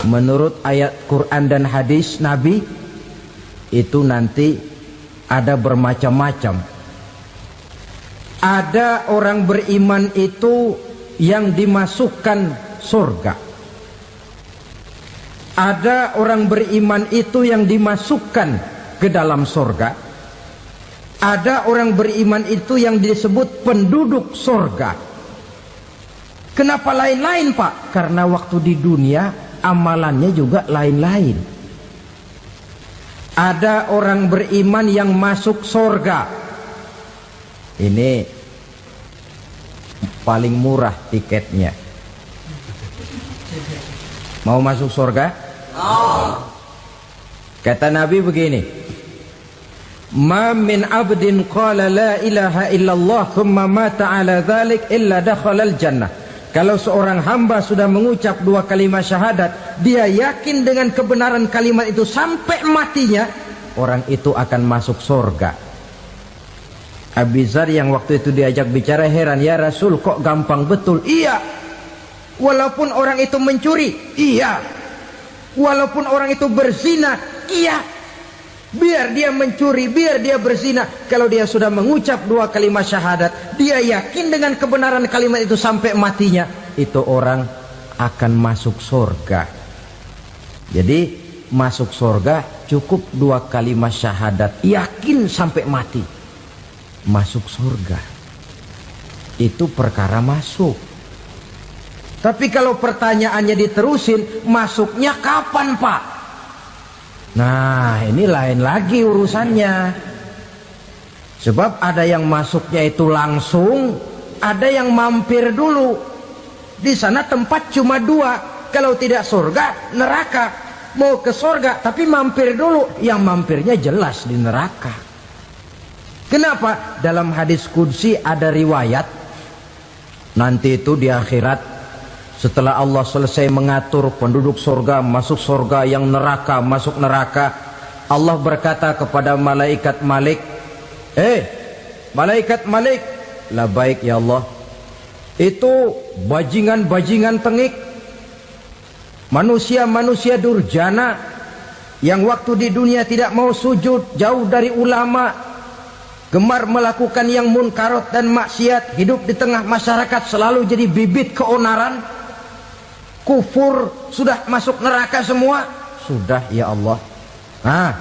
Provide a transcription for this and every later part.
menurut ayat Quran dan hadis Nabi itu nanti ada bermacam-macam. Ada orang beriman itu yang dimasukkan surga. Ada orang beriman itu yang dimasukkan ke dalam surga. Ada orang beriman itu yang disebut penduduk surga. Kenapa lain-lain, Pak? Karena waktu di dunia amalannya juga lain-lain. Ada orang beriman yang masuk surga. Ini paling murah tiketnya. Mau masuk surga? Kata Nabi begini, ma min abdin qala la ilaha illallah thumma mata ala dhalik illa dakhalal jannah. Kalau seorang hamba sudah mengucap dua kalimat syahadat, dia yakin dengan kebenaran kalimat itu sampai matinya, orang itu akan masuk surga. Abi Dzar yang waktu itu diajak bicara heran, ya Rasul kok gampang betul? Iya. Walaupun orang itu mencuri, iya. Walaupun orang itu berzina, iya. Biar dia mencuri, biar dia berzina, kalau dia sudah mengucap dua kalimat syahadat, dia yakin dengan kebenaran kalimat itu sampai matinya, itu orang akan masuk surga. Jadi masuk surga cukup dua kalimat syahadat, yakin sampai mati, masuk surga. Itu perkara masuk. Tapi kalau pertanyaannya diterusin, masuknya kapan, Pak? Nah, ini lain lagi urusannya. Sebab ada yang masuknya itu langsung, ada yang mampir dulu. Di sana tempat cuma dua, kalau tidak surga, neraka. Mau ke surga tapi mampir dulu, yang mampirnya jelas di neraka. Kenapa? Dalam hadis qudsi ada riwayat, nanti itu di akhirat, setelah Allah selesai mengatur penduduk surga masuk surga, yang neraka masuk neraka, Allah berkata kepada malaikat Malik, malaikat Malik, labaik ya Allah, itu bajingan-bajingan tengik, manusia-manusia durjana yang waktu di dunia tidak mau sujud, jauh dari ulama, gemar melakukan yang munkarat dan maksiat, hidup di tengah masyarakat selalu jadi bibit keonaran, kufur, sudah masuk neraka semua. Sudah ya Allah. Nah,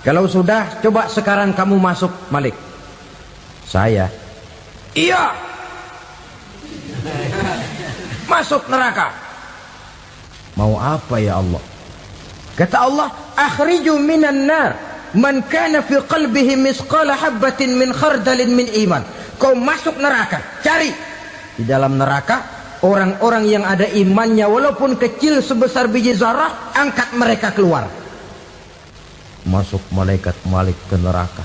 kalau sudah, coba sekarang kamu masuk, Malik. Saya, iya, masuk neraka. Mau apa ya Allah? Kata Allah, akhriju minan nar man kana fi qalbihi misqala habatin min khardalin min iman. Kau masuk neraka, cari di dalam neraka orang-orang yang ada imannya walaupun kecil sebesar biji zarah, angkat mereka keluar. Masuk malaikat Malik ke neraka,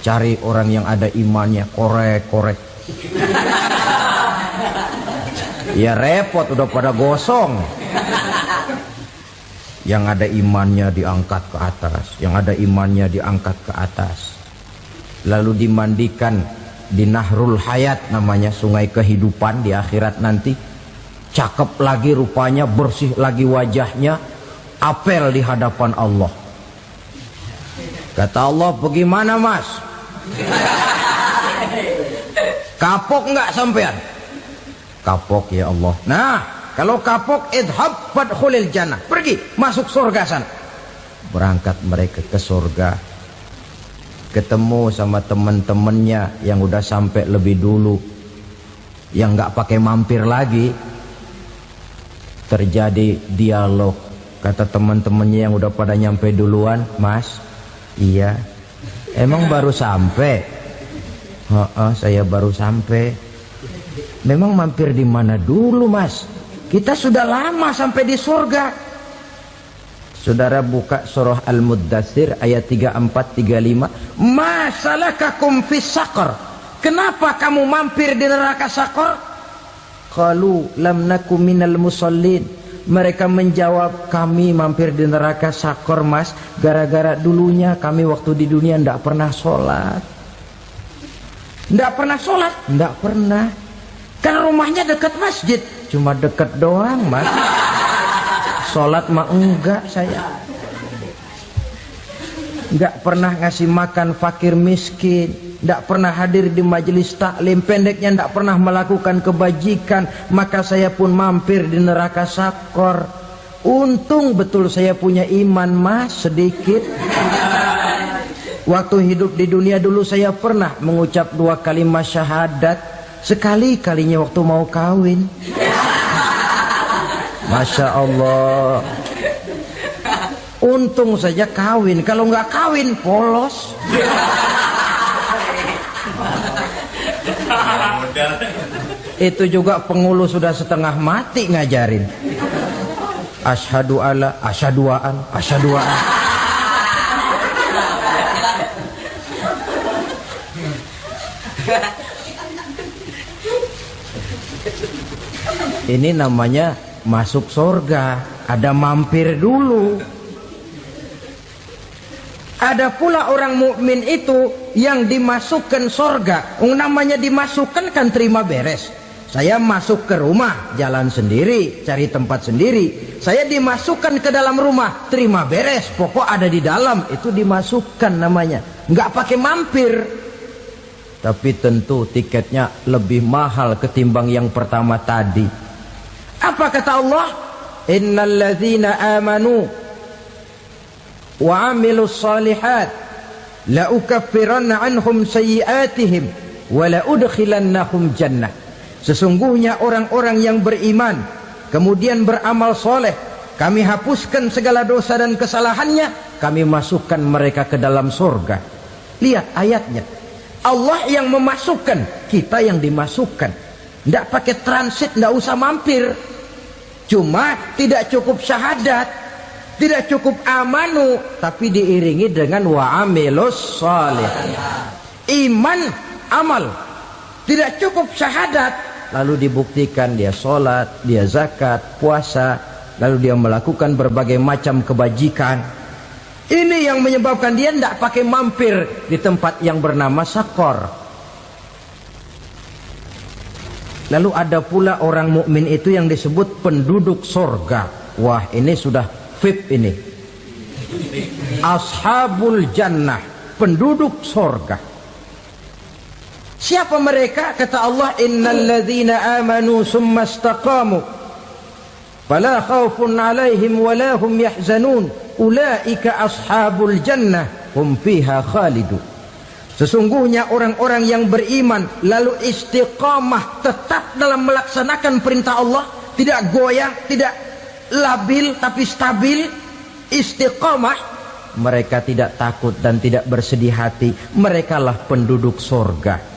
cari orang yang ada imannya, korek-korek. Ya repot, udah pada gosong. Yang ada imannya diangkat ke atas, yang ada imannya diangkat ke atas, lalu dimandikan di Nahrul Hayat, namanya sungai kehidupan di akhirat nanti. Cakep lagi rupanya, bersih lagi wajahnya, apel di hadapan Allah. Kata Allah, bagaimana mas? Kapok nggak sampean? Kapok ya Allah. Nah, kalau kapok, idhab fadkhulil jannah, pergi masuk surga sana. Berangkat mereka ke surga, ketemu sama teman-temannya yang udah sampai lebih dulu, yang nggak pakai mampir lagi. Terjadi dialog. Kata teman-temannya yang udah pada nyampe duluan, mas, iya, emang baru sampai? Saya baru sampai. Memang mampir di mana dulu mas? Kita sudah lama sampai di surga. Saudara buka surah Al-Muddatsir ayat 34-35. Ma salakakum fis saqar? Kenapa kamu mampir di neraka Saqar? Qalu lam naku minal musallin. Mereka menjawab, kami mampir di neraka Saqar mas, gara-gara dulunya kami waktu di dunia ndak pernah sholat. Ndak pernah sholat? Ndak pernah. Kan rumahnya dekat masjid. Cuma dekat doang mas. Sholat mah enggak saya. Enggak pernah ngasih makan fakir miskin, enggak pernah hadir di majelis taklim, pendeknya enggak pernah melakukan kebajikan, maka saya pun mampir di neraka sakor. Untung betul saya punya iman mas sedikit. Waktu hidup di dunia dulu saya pernah mengucap 2 kalimat syahadat, sekali-kalinya waktu mau kawin. Masya Allah. Untung saja kawin, kalau nggak kawin polos. Itu juga pengulu sudah setengah mati ngajarin. Asyhadu alla, asyaduaan, asyaduaan. Ini namanya masuk surga, ada mampir dulu. Ada pula orang mukmin itu yang dimasukkan surga. Namanya dimasukkan kan terima beres. Saya masuk ke rumah, jalan sendiri, cari tempat sendiri. Saya dimasukkan ke dalam rumah, terima beres, pokok ada di dalam, itu dimasukkan namanya. Nggak pakai mampir. Tapi tentu tiketnya lebih mahal ketimbang yang pertama tadi. Apa kata Allah? Innal ladzina amanu wa 'amilus shalihat la ukaffiranna 'anhum sayyi'atihim wa la udkhilannahum jannah. Sesungguhnya orang-orang yang beriman kemudian beramal soleh, kami hapuskan segala dosa dan kesalahannya, kami masukkan mereka ke dalam surga. Lihat ayatnya. Allah yang memasukkan, kita yang dimasukkan. Tidak pakai transit, tidak usah mampir. Cuma tidak cukup syahadat, tidak cukup amanu, tapi diiringi dengan wa'amilus salih. Iman, amal. Tidak cukup syahadat, lalu dibuktikan dia sholat, dia zakat, puasa, lalu dia melakukan berbagai macam kebajikan. Ini yang menyebabkan dia tidak pakai mampir di tempat yang bernama sakor. Lalu ada pula orang mukmin itu yang disebut penduduk sorga. Wah, ini sudah VIP ini. Ashabul jannah, penduduk sorga. Siapa mereka? Kata Allah, innal ladzina amanu summa istaqamu fala khaufun alaihim wala hum yahzanun ulaika ashabul jannah hum fiha khalidun. Sesungguhnya orang-orang yang beriman lalu istiqamah, tetap dalam melaksanakan perintah Allah, tidak goyah, tidak labil tapi stabil, istiqamah, mereka tidak takut dan tidak bersedih hati. Merekalah penduduk surga.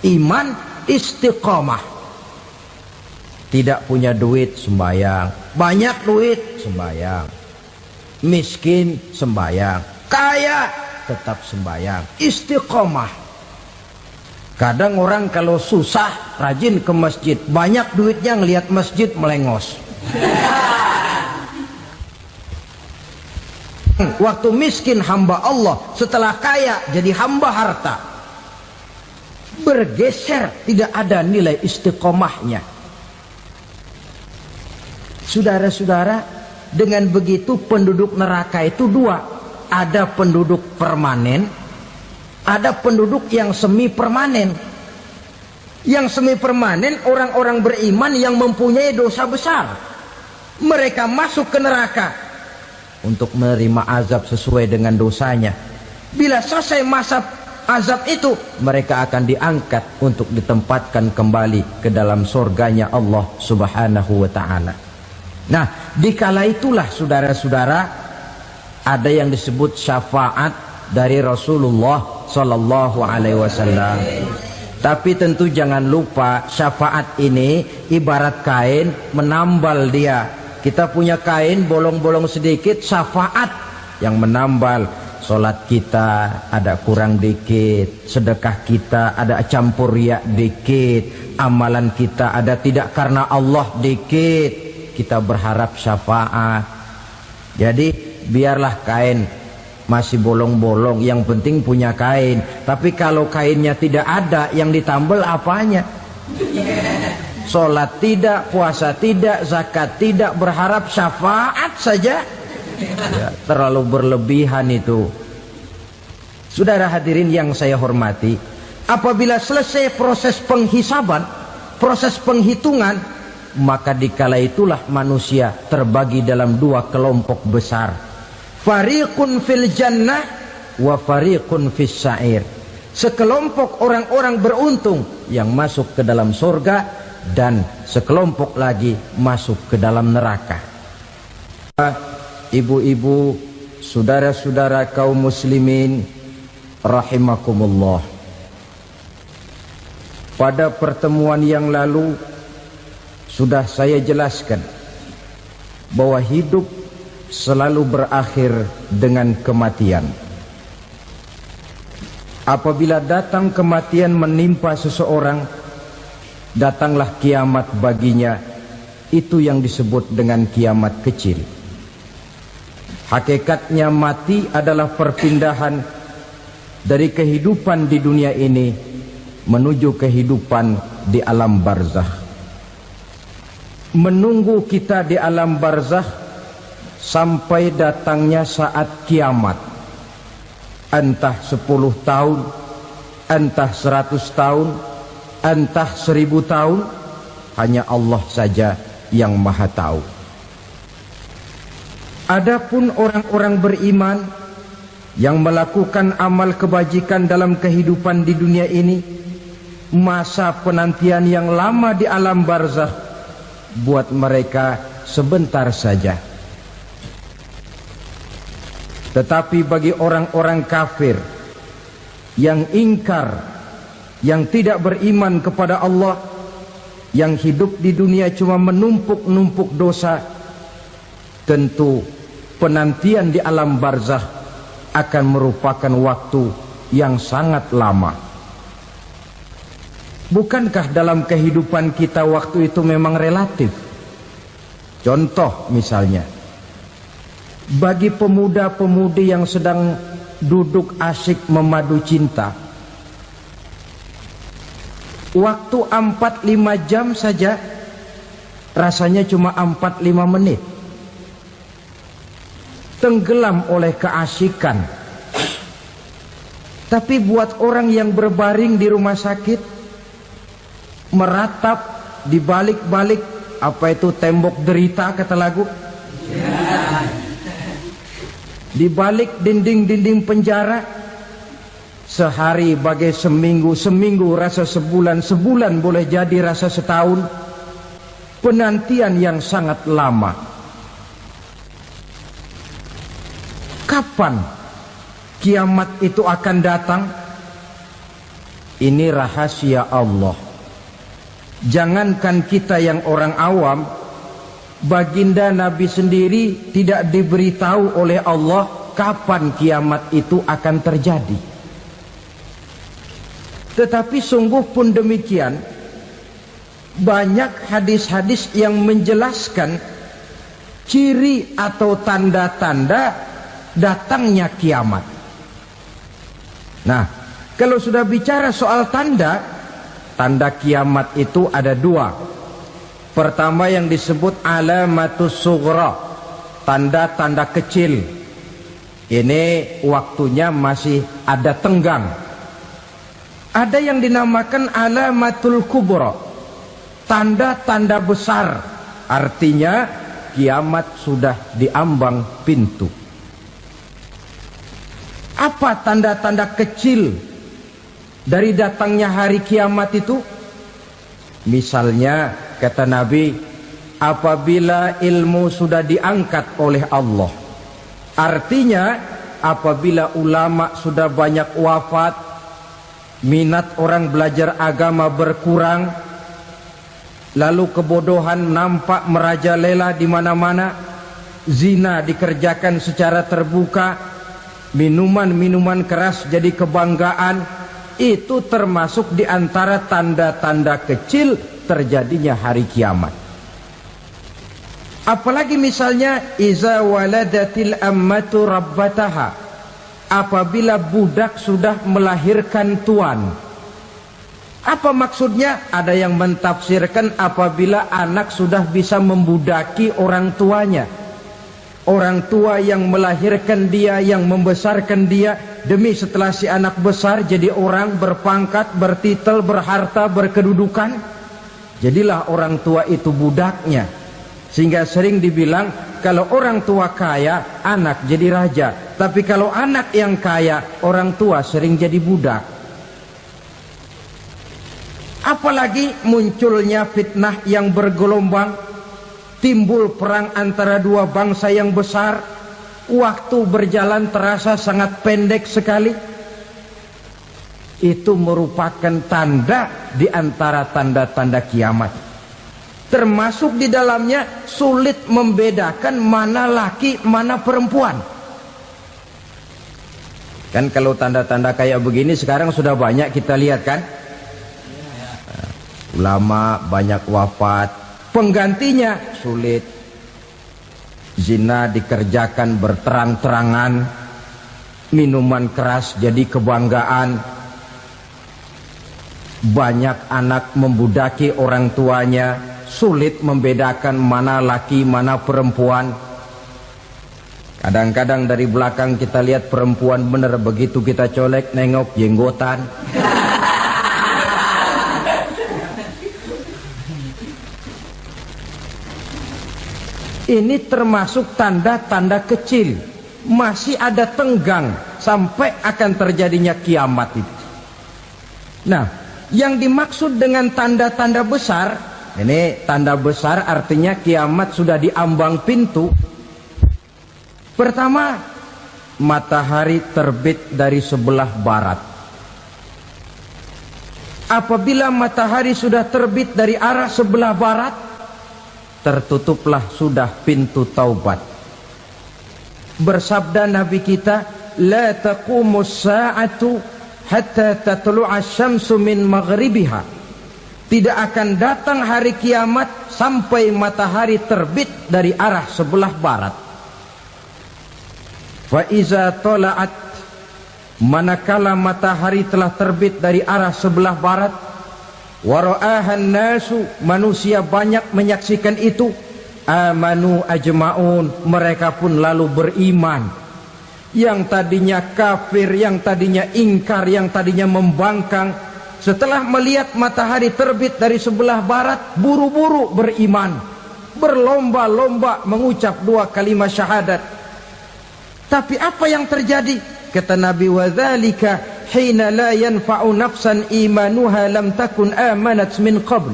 Iman, istiqamah. Tidak punya duit, sembahyang. Banyak duit, sembahyang. Miskin, sembahyang. Kaya, tetap sembahyang. Istiqamah. Kadang orang kalau susah rajin ke masjid, banyak duitnya ngelihat masjid melengos. Waktu miskin hamba Allah, setelah kaya jadi hamba harta. Bergeser, tidak ada nilai istiqomahnya. Saudara-saudara, dengan begitu penduduk neraka itu dua. Ada penduduk permanen, ada penduduk yang semi permanen. Yang semi permanen orang-orang beriman yang mempunyai dosa besar. Mereka masuk ke neraka untuk menerima azab sesuai dengan dosanya. Bila selesai masa azab itu, mereka akan diangkat untuk ditempatkan kembali ke dalam surganya Allah Subhanahu wa ta'ala. Nah, dikala itulah saudara-saudara, ada yang disebut syafaat dari Rasulullah Sallallahu Alaihi Wasallam. Tapi tentu jangan lupa, syafaat ini ibarat kain menambal dia. Kita punya kain bolong-bolong sedikit, syafaat yang menambal. Solat kita ada kurang dikit, sedekah kita ada campur riak dikit, amalan kita ada tidak karena Allah dikit. Kita berharap syafaat. Jadi biarlah kain masih bolong-bolong, yang penting punya kain. Tapi kalau kainnya tidak ada, yang ditambal apanya? Sholat tidak, puasa tidak, zakat tidak, berharap syafaat saja. Ya, terlalu berlebihan itu. Saudara hadirin yang saya hormati, apabila selesai proses penghisaban, proses penghitungan, maka dikala itulah manusia terbagi dalam dua kelompok besar. Fariqun fil jannah wa fariqun fis sa'ir. Sekelompok orang-orang beruntung yang masuk ke dalam surga, dan sekelompok lagi masuk ke dalam neraka. Ibu-ibu, saudara-saudara kaum muslimin rahimakumullah, pada pertemuan yang lalu sudah saya jelaskan bahwa hidup selalu berakhir dengan kematian. Apabila datang kematian menimpa seseorang, datanglah kiamat baginya. Itu yang disebut dengan kiamat kecil. Hakikatnya mati adalah perpindahan dari kehidupan di dunia ini menuju kehidupan di alam barzakh. Menunggu kita di alam barzakh sampai datangnya saat kiamat. Entah 10 tahun, entah 100 tahun, entah 1000 tahun, hanya Allah saja yang maha tahu. Adapun orang-orang beriman yang melakukan amal kebajikan dalam kehidupan di dunia ini, masa penantian yang lama di alam barzakh buat mereka sebentar saja. Tetapi bagi orang-orang kafir yang ingkar, yang tidak beriman kepada Allah, yang hidup di dunia cuma menumpuk-numpuk dosa, tentu penantian di alam barzakh akan merupakan waktu yang sangat lama. Bukankah dalam kehidupan kita waktu itu memang relatif? Contoh misalnya, bagi pemuda-pemudi yang sedang duduk asyik memadu cinta, waktu 4-5 jam saja rasanya cuma 4-5 menit. Tenggelam oleh keasikan. Tapi buat orang yang berbaring di rumah sakit, meratap di balik-balik apa itu tembok derita kata lagu, di balik dinding-dinding penjara, sehari bagai seminggu, seminggu rasa sebulan, sebulan boleh jadi rasa setahun. Penantian yang sangat lama. Kapan kiamat itu akan datang? Ini rahasia Allah. Jangankan kita yang orang awam, baginda Nabi sendiri tidak diberitahu oleh Allah kapan kiamat itu akan terjadi. Tetapi sungguh pun demikian, banyak hadis-hadis yang menjelaskan ciri atau tanda-tanda datangnya kiamat. Nah, kalau sudah bicara soal tanda, tanda kiamat itu ada dua. Pertama yang disebut alamatus sughra, tanda-tanda kecil. Ini waktunya masih ada tenggang. Ada yang dinamakan alamatul kubra, tanda-tanda besar. Artinya kiamat sudah diambang pintu. Apa tanda-tanda kecil dari datangnya hari kiamat itu? Misalnya kata Nabi, apabila ilmu sudah diangkat oleh Allah, artinya apabila ulama sudah banyak wafat, minat orang belajar agama berkurang, lalu kebodohan nampak merajalela di mana-mana, zina dikerjakan secara terbuka, minuman-minuman keras jadi kebanggaan, itu termasuk di antara tanda-tanda kecil terjadinya hari kiamat. Apalagi misalnya iza waladatil ammatu rabbataha, apabila budak sudah melahirkan tuan. Apa maksudnya? Ada yang mentafsirkan apabila anak sudah bisa membudaki orang tuanya. Orang tua yang melahirkan dia, yang membesarkan dia, demi setelah si anak besar jadi orang berpangkat, bertitel, berharta, berkedudukan, jadilah orang tua itu budaknya. Sehingga sering dibilang kalau orang tua kaya, anak jadi raja. Tapi kalau anak yang kaya, orang tua sering jadi budak. Apalagi munculnya fitnah yang bergelombang, timbul perang antara dua bangsa yang besar, waktu berjalan terasa sangat pendek sekali. Itu merupakan tanda di antara tanda-tanda kiamat. Termasuk di dalamnya sulit membedakan mana laki, mana perempuan. Kan kalau tanda-tanda kayak begini sekarang sudah banyak kita lihat kan. Ulama banyak wafat, penggantinya sulit. Zina dikerjakan berterang-terangan, minuman keras jadi kebanggaan, banyak anak membudaki orang tuanya, sulit membedakan mana laki mana perempuan. Kadang-kadang dari belakang kita lihat perempuan bener, begitu kita colek nengok jenggotan. Ini termasuk tanda-tanda kecil. Masih ada tenggang sampai akan terjadinya kiamat itu. Nah, yang dimaksud dengan tanda-tanda besar, ini tanda besar artinya kiamat sudah diambang pintu. Pertama, matahari terbit dari sebelah barat. Apabila matahari sudah terbit dari arah sebelah barat, tertutuplah sudah pintu taubat. Bersabda Nabi kita, la taqumus sa'atu hatta tatlu'a syamsu min maghribiha. Tidak akan datang hari kiamat sampai matahari terbit dari arah sebelah barat. Fa iza tala'at, manakala matahari telah terbit dari arah sebelah barat, wara'ahan nasu, manusia banyak menyaksikan itu, amanu ajma'un, mereka pun lalu beriman. Yang tadinya kafir, yang tadinya ingkar, yang tadinya membangkang, setelah melihat matahari terbit dari sebelah barat, buru-buru beriman, berlomba-lomba mengucap dua kalimat syahadat. Tapi apa yang terjadi? Kata Nabi, wadzalika hina la yanfa'u nafsan imanuha lam takun amanat min qabl.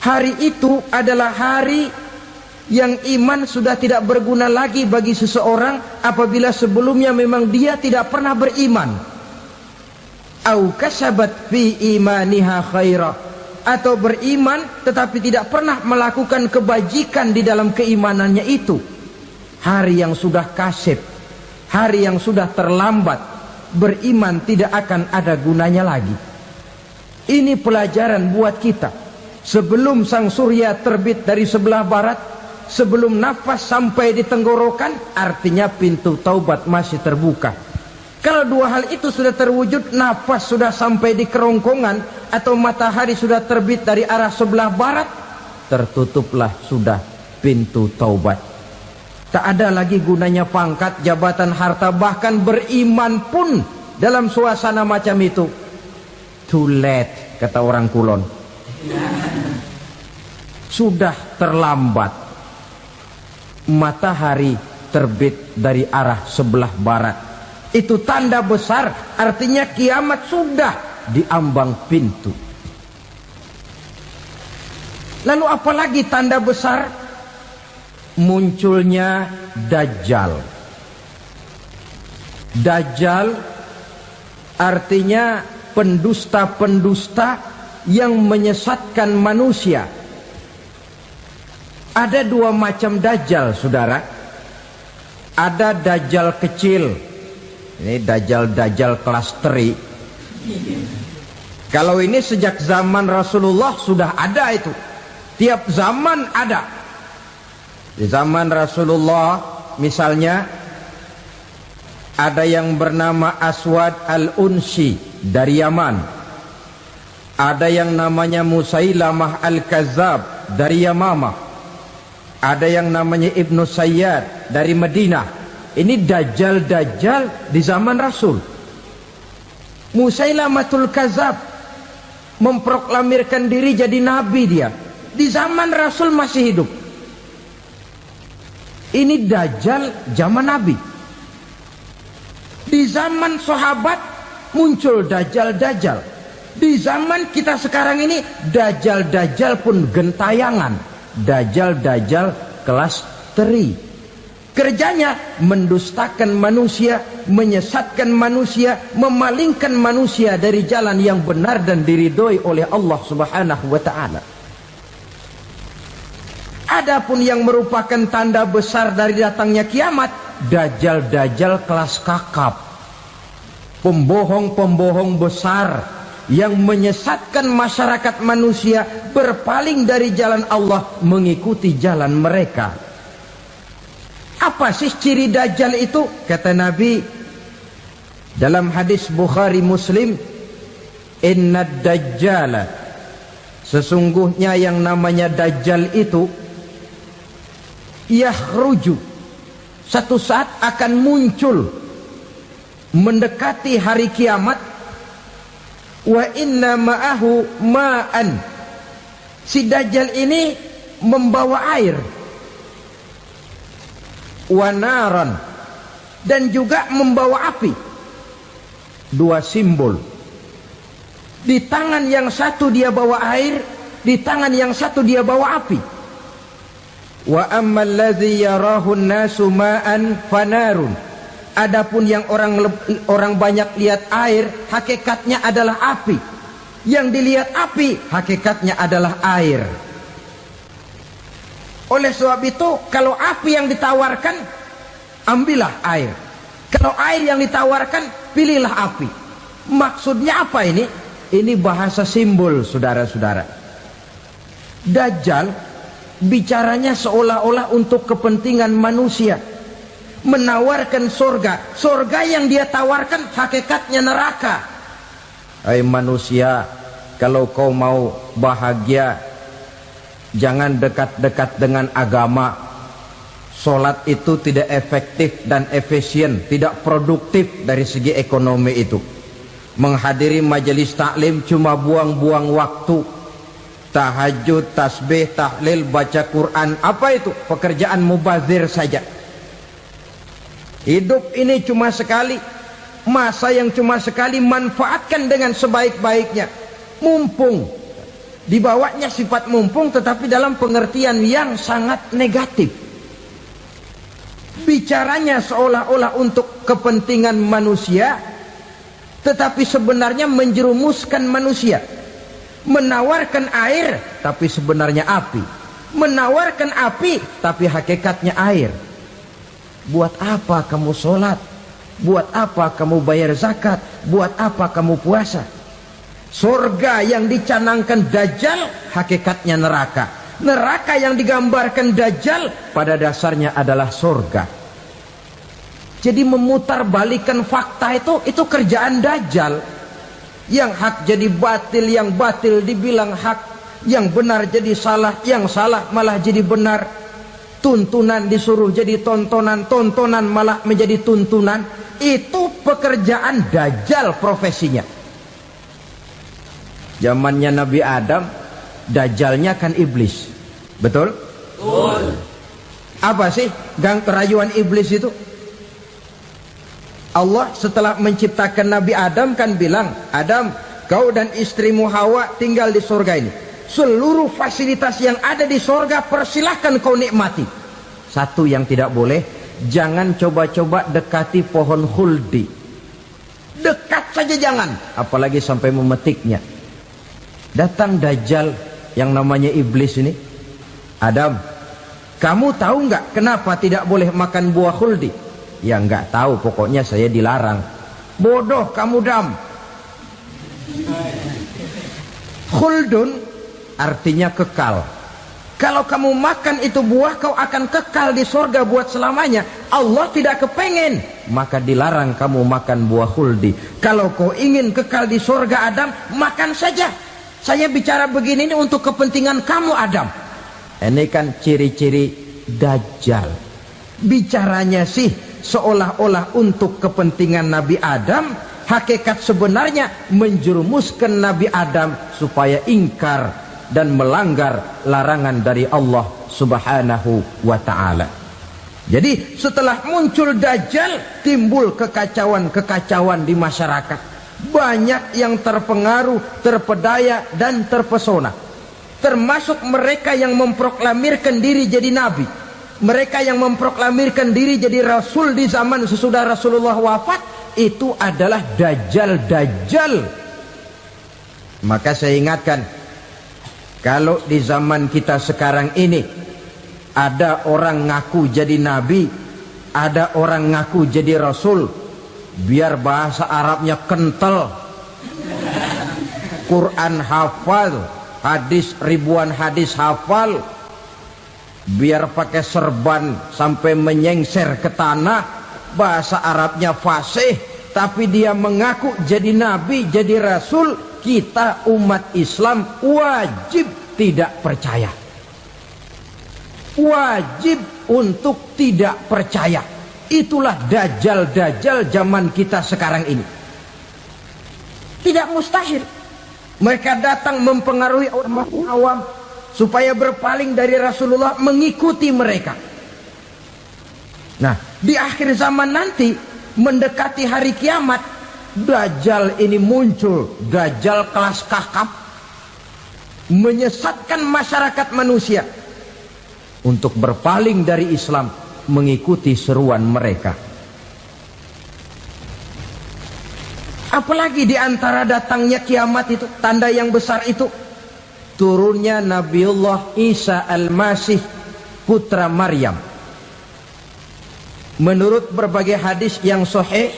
Hari itu adalah hari yang iman sudah tidak berguna lagi bagi seseorang apabila sebelumnya memang dia tidak pernah beriman. Au kasabat fi imaniha khaira, atau beriman tetapi tidak pernah melakukan kebajikan di dalam keimanannya itu. Hari yang sudah kasib, hari yang sudah terlambat, beriman tidak akan ada gunanya lagi. Ini pelajaran buat kita. Sebelum sang surya terbit dari sebelah barat, sebelum nafas sampai di tenggorokan, artinya pintu taubat masih terbuka. Kalau dua hal itu sudah terwujud, nafas sudah sampai di kerongkongan atau matahari sudah terbit dari arah sebelah barat, tertutuplah sudah pintu taubat. Tak ada lagi gunanya pangkat, jabatan, harta, bahkan beriman pun dalam suasana macam itu. Too late, kata orang Kulon. Sudah terlambat. Matahari terbit dari arah sebelah barat. Itu tanda besar, artinya kiamat sudah diambang pintu. Lalu apalagi tanda besar? Munculnya Dajjal. Dajjal artinya pendusta-pendusta yang menyesatkan manusia. Ada dua macam Dajjal, saudara. Ada Dajjal kecil. Ini Dajjal kelas teri. Kalau ini sejak zaman Rasulullah sudah ada itu. Tiap zaman ada. Di zaman Rasulullah misalnya ada yang bernama Aswad al-Unsi dari Yaman. Ada yang namanya Musailamah Al-Kazzab dari Yamamah. Ada yang namanya Ibnu Sayyad dari Madinah. Ini dajjal-dajjal di zaman Rasul. Musailamatul Kazzab memproklamirkan diri jadi nabi dia. Di zaman Rasul masih hidup. Ini dajjal zaman Nabi. Di zaman sahabat muncul dajjal-dajjal. Di zaman kita sekarang ini dajjal-dajjal pun gentayangan. Dajjal-dajjal kelas teri. Kerjanya mendustakan manusia, menyesatkan manusia, memalingkan manusia dari jalan yang benar dan diridhoi oleh Allah Subhanahu wa taala. Adapun yang merupakan tanda besar dari datangnya kiamat, dajjal-dajjal kelas kakap. Pembohong-pembohong besar yang menyesatkan masyarakat manusia berpaling dari jalan Allah mengikuti jalan mereka. Apa sih ciri dajjal itu? Kata Nabi dalam hadis Bukhari Muslim, inna dajjala, sesungguhnya yang namanya dajjal itu yakhruju, satu saat akan muncul mendekati hari kiamat. Wa inna ma'ahu ma'an, si dajjal ini membawa air, wa naran, dan juga membawa api. Dua simbol. Di tangan yang satu dia bawa air, di tangan yang satu dia bawa api. Wa ammal ladzi yarahu an-nasu ma'an fanarun, adapun yang orang banyak lihat air, hakikatnya adalah api. Yang dilihat api, hakikatnya adalah air. Oleh sebab itu, kalau api yang ditawarkan, ambillah air. Kalau air yang ditawarkan, pilihlah api. Maksudnya apa ini? Ini bahasa simbol, saudara-saudara. Dajjal bicaranya seolah-olah untuk kepentingan manusia, menawarkan surga. Surga yang dia tawarkan hakikatnya neraka. Hai manusia, kalau kau mau bahagia, jangan dekat-dekat dengan agama. Solat itu tidak efektif dan efisien, tidak produktif dari segi ekonomi itu. Menghadiri majelis taklim cuma buang-buang waktu. Tahajud, tasbih, tahlil, baca Quran, apa itu? Pekerjaan mubazir saja. Hidup ini cuma sekali, masa yang cuma sekali, manfaatkan dengan sebaik-baiknya. Mumpung, dibawanya sifat mumpung tetapi dalam pengertian yang sangat negatif. Bicaranya seolah-olah untuk kepentingan manusia, tetapi sebenarnya menjerumuskan manusia. Menawarkan air tapi sebenarnya api, menawarkan api tapi hakikatnya air. Buat apa kamu sholat? Buat apa kamu bayar zakat? Buat apa kamu puasa? Surga yang dicanangkan dajjal hakikatnya neraka. Neraka yang digambarkan dajjal pada dasarnya adalah surga. Jadi memutarbalikkan fakta itu kerjaan dajjal. Yang hak jadi batil, yang batil dibilang hak, yang benar jadi salah, yang salah malah jadi benar. Tuntunan disuruh jadi tontonan, tontonan malah menjadi tuntunan. Itu pekerjaan dajjal profesinya. Zamannya Nabi Adam, dajjalnya kan iblis. Betul? Betul. Apa sih gang kerayuan iblis itu? Allah setelah menciptakan Nabi Adam kan bilang, Adam, kau dan istrimu Hawa tinggal di surga ini. Seluruh fasilitas yang ada di surga persilahkan kau nikmati. Satu yang tidak boleh, jangan coba-coba dekati pohon khuldi. Dekat saja jangan, apalagi sampai memetiknya. Datang dajjal yang namanya iblis ini. Adam, kamu tahu nggak kenapa tidak boleh makan buah khuldi? Ya nggak tahu, pokoknya saya dilarang. Bodoh kamu Dam. Khuldun artinya kekal. Kalau kamu makan itu buah, kau akan kekal di surga buat selamanya. Allah tidak kepengen, maka dilarang kamu makan buah khuldi. Kalau kau ingin kekal di surga Adam, makan saja. Saya bicara begini ini untuk kepentingan kamu Adam. Ini kan ciri-ciri Dajjal. Bicaranya sih seolah-olah untuk kepentingan Nabi Adam, hakikat sebenarnya menjerumuskan Nabi Adam supaya ingkar dan melanggar larangan dari Allah Subhanahu wa ta'ala. Jadi setelah muncul Dajjal, timbul kekacauan-kekacauan di masyarakat. Banyak yang terpengaruh, terpedaya dan terpesona. Termasuk mereka yang memproklamirkan diri jadi nabi, mereka yang memproklamirkan diri jadi rasul di zaman sesudah Rasulullah wafat. Itu adalah Dajjal. Maka saya ingatkan, kalau di zaman kita sekarang ini ada orang ngaku jadi nabi, ada orang ngaku jadi rasul, biar bahasa Arabnya kental, Quran hafal, hadis ribuan hadis hafal, biar pakai serban sampai menyengser ke tanah, bahasa Arabnya fasih, tapi dia mengaku jadi nabi, jadi rasul, kita umat Islam wajib tidak percaya. Wajib untuk tidak percaya. Itulah Dajjal zaman kita sekarang ini. Tidak mustahil mereka datang mempengaruhi orang awam supaya berpaling dari Rasulullah, mengikuti mereka. Nah, di akhir zaman nanti, mendekati hari kiamat, Dajjal ini muncul. Dajjal kelas kakap, menyesatkan masyarakat manusia untuk berpaling dari Islam, mengikuti seruan mereka. Apalagi di antara datangnya kiamat itu, tanda yang besar itu, turunnya Nabiullah Isa Al-Masih, putra Maryam. Menurut berbagai hadis yang sahih,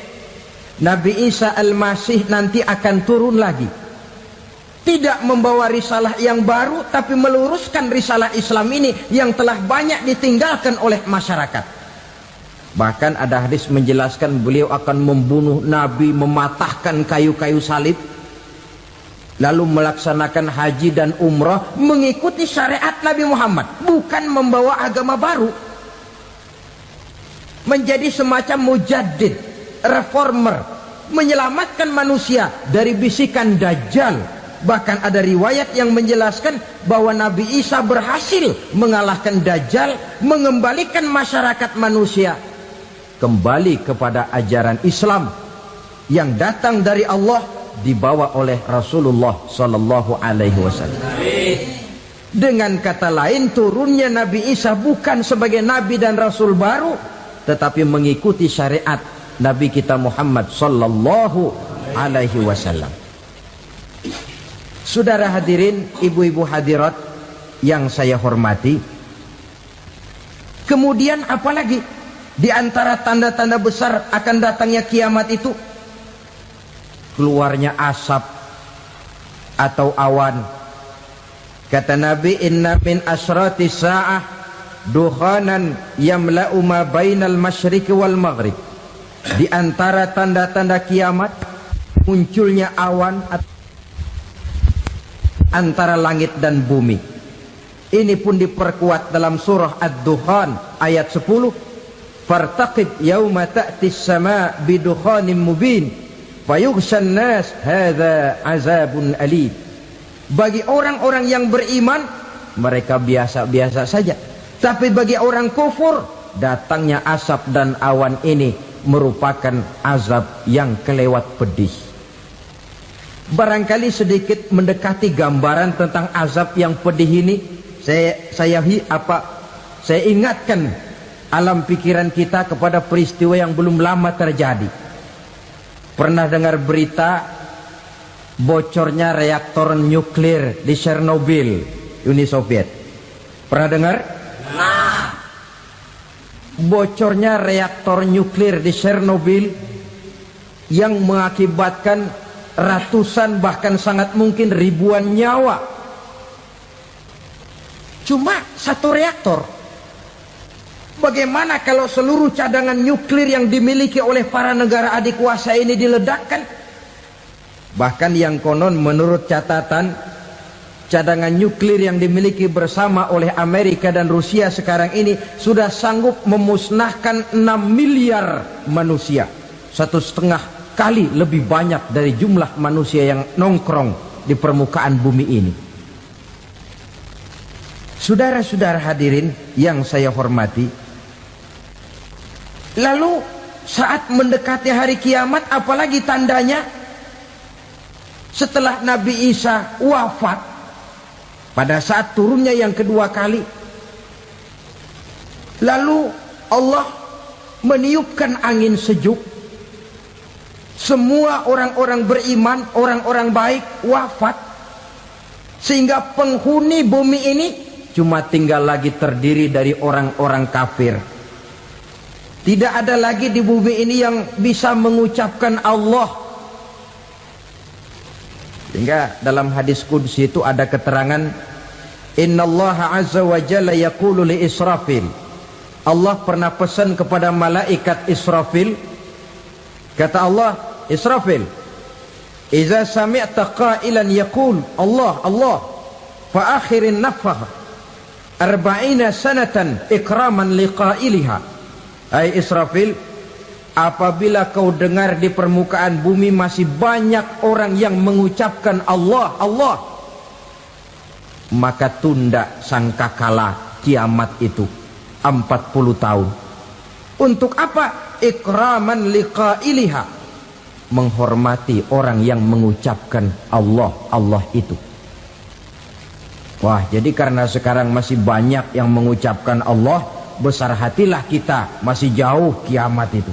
Nabi Isa Al-Masih nanti akan turun lagi. Tidak membawa risalah yang baru, tapi meluruskan risalah Islam ini yang telah banyak ditinggalkan oleh masyarakat. Bahkan ada hadis menjelaskan beliau akan membunuh Nabi, mematahkan kayu-kayu salib, lalu melaksanakan haji dan umrah mengikuti syariat Nabi Muhammad, bukan membawa agama baru. Menjadi semacam mujaddid, reformer, menyelamatkan manusia dari bisikan Dajjal. Bahkan ada riwayat yang menjelaskan bahwa Nabi Isa berhasil mengalahkan Dajjal, mengembalikan masyarakat manusia kembali kepada ajaran Islam yang datang dari Allah, dibawa oleh Rasulullah sallallahu alaihi wasallam. Dengan kata lain, turunnya Nabi Isa bukan sebagai nabi dan rasul baru, tetapi mengikuti syariat Nabi kita Muhammad sallallahu alaihi wasallam. Saudara hadirin, ibu-ibu hadirat yang saya hormati, kemudian apalagi di antara tanda-tanda besar akan datangnya kiamat itu? Keluarnya asap atau awan. Kata Nabi, inna min asratis sa'ah dukhanan yamla'u ma bainal masyriqi wal maghrib. Di antara tanda-tanda kiamat, munculnya awan antara langit dan bumi. Ini pun diperkuat dalam surah Ad-Dukhan ayat 10. Fartaqib yawma ta'tis sama' bidukhanin mubin fayughshan nas hadza azabun alim. Bagi orang-orang yang beriman, mereka biasa-biasa saja. Tapi bagi orang kufur, datangnya asap dan awan ini merupakan azab yang kelewat pedih. Barangkali sedikit mendekati gambaran tentang azab yang pedih ini, saya ingatkan alam pikiran kita kepada peristiwa yang belum lama terjadi. Pernah dengar berita bocornya reaktor nuklir di Chernobyl, Uni Soviet? Pernah dengar? Bocornya reaktor nuklir di Chernobyl yang mengakibatkan ratusan, bahkan sangat mungkin ribuan nyawa. Cuma satu reaktor. Bagaimana kalau seluruh cadangan nuklir yang dimiliki oleh para negara adikuasa ini diledakkan? Bahkan yang konon menurut catatan cadangan nuklir yang dimiliki bersama oleh Amerika dan Rusia sekarang ini sudah sanggup memusnahkan 6 miliar manusia, 1,5 kali lebih banyak dari jumlah manusia yang nongkrong di permukaan bumi ini. Saudara-saudara hadirin yang saya hormati, lalu saat mendekati hari kiamat, apalagi tandanya setelah Nabi Isa wafat pada saat turunnya yang kedua kali, lalu Allah meniupkan angin sejuk, semua orang-orang beriman, orang-orang baik wafat, sehingga penghuni bumi ini cuma tinggal lagi terdiri dari orang-orang kafir. Tidak ada lagi di bumi ini yang bisa mengucapkan Allah. Sehingga dalam hadis qudsi itu ada keterangan, innallaha azza wa jalla yaqulu li Israfil. Allah pernah pesan kepada malaikat Israfil, kata Allah, Israfil, idza sami'ta qailan yaqul Allah Allah fa akhirin nafkhah 40 sanatan ikraman liqailiha. Hai Israfil, apabila kau dengar di permukaan bumi masih banyak orang yang mengucapkan Allah Allah, maka tunda sangkakala kiamat itu 40 tahun. Untuk apa? Ikraman liqailiha, menghormati orang yang mengucapkan Allah Allah itu. Wah, jadi karena sekarang masih banyak yang mengucapkan Allah, besar hatilah kita, masih jauh kiamat itu.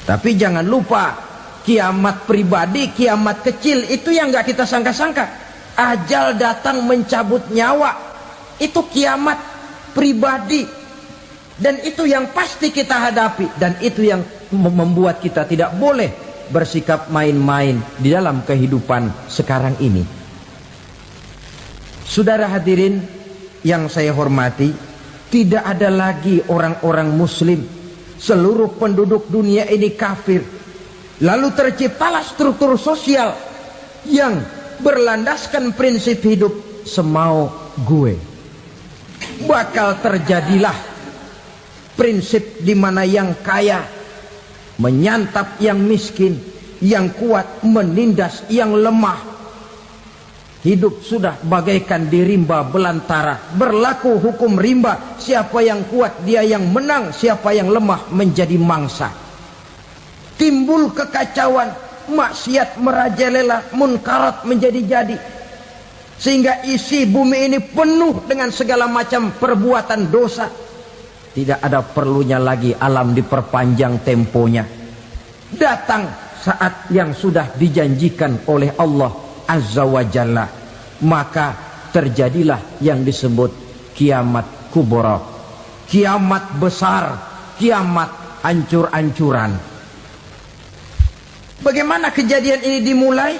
Tapi jangan lupa, kiamat pribadi, kiamat kecil itu yang nggak kita sangka-sangka. Ajal datang mencabut nyawa, itu kiamat pribadi, dan itu yang pasti kita hadapi, dan itu yang membuat kita tidak boleh bersikap main-main di dalam kehidupan sekarang ini. Saudara hadirin yang saya hormati, tidak ada lagi orang-orang muslim, seluruh penduduk dunia ini kafir. Lalu terciptalah struktur sosial yang berlandaskan prinsip hidup semau gue. Bakal terjadilah prinsip di mana yang kaya menyantap yang miskin, yang kuat menindas yang lemah. Hidup sudah bagaikan di rimba belantara, berlaku hukum rimba, siapa yang kuat dia yang menang, siapa yang lemah menjadi mangsa. Timbul kekacauan, maksiat merajalela, munkarat menjadi-jadi, sehingga isi bumi ini penuh dengan segala macam perbuatan dosa. Tidak ada perlunya lagi alam diperpanjang temponya. Datang saat yang sudah dijanjikan oleh Allah Azza wa Jalla, maka terjadilah yang disebut kiamat kubra, kiamat besar, kiamat ancur-ancuran. Bagaimana kejadian ini dimulai?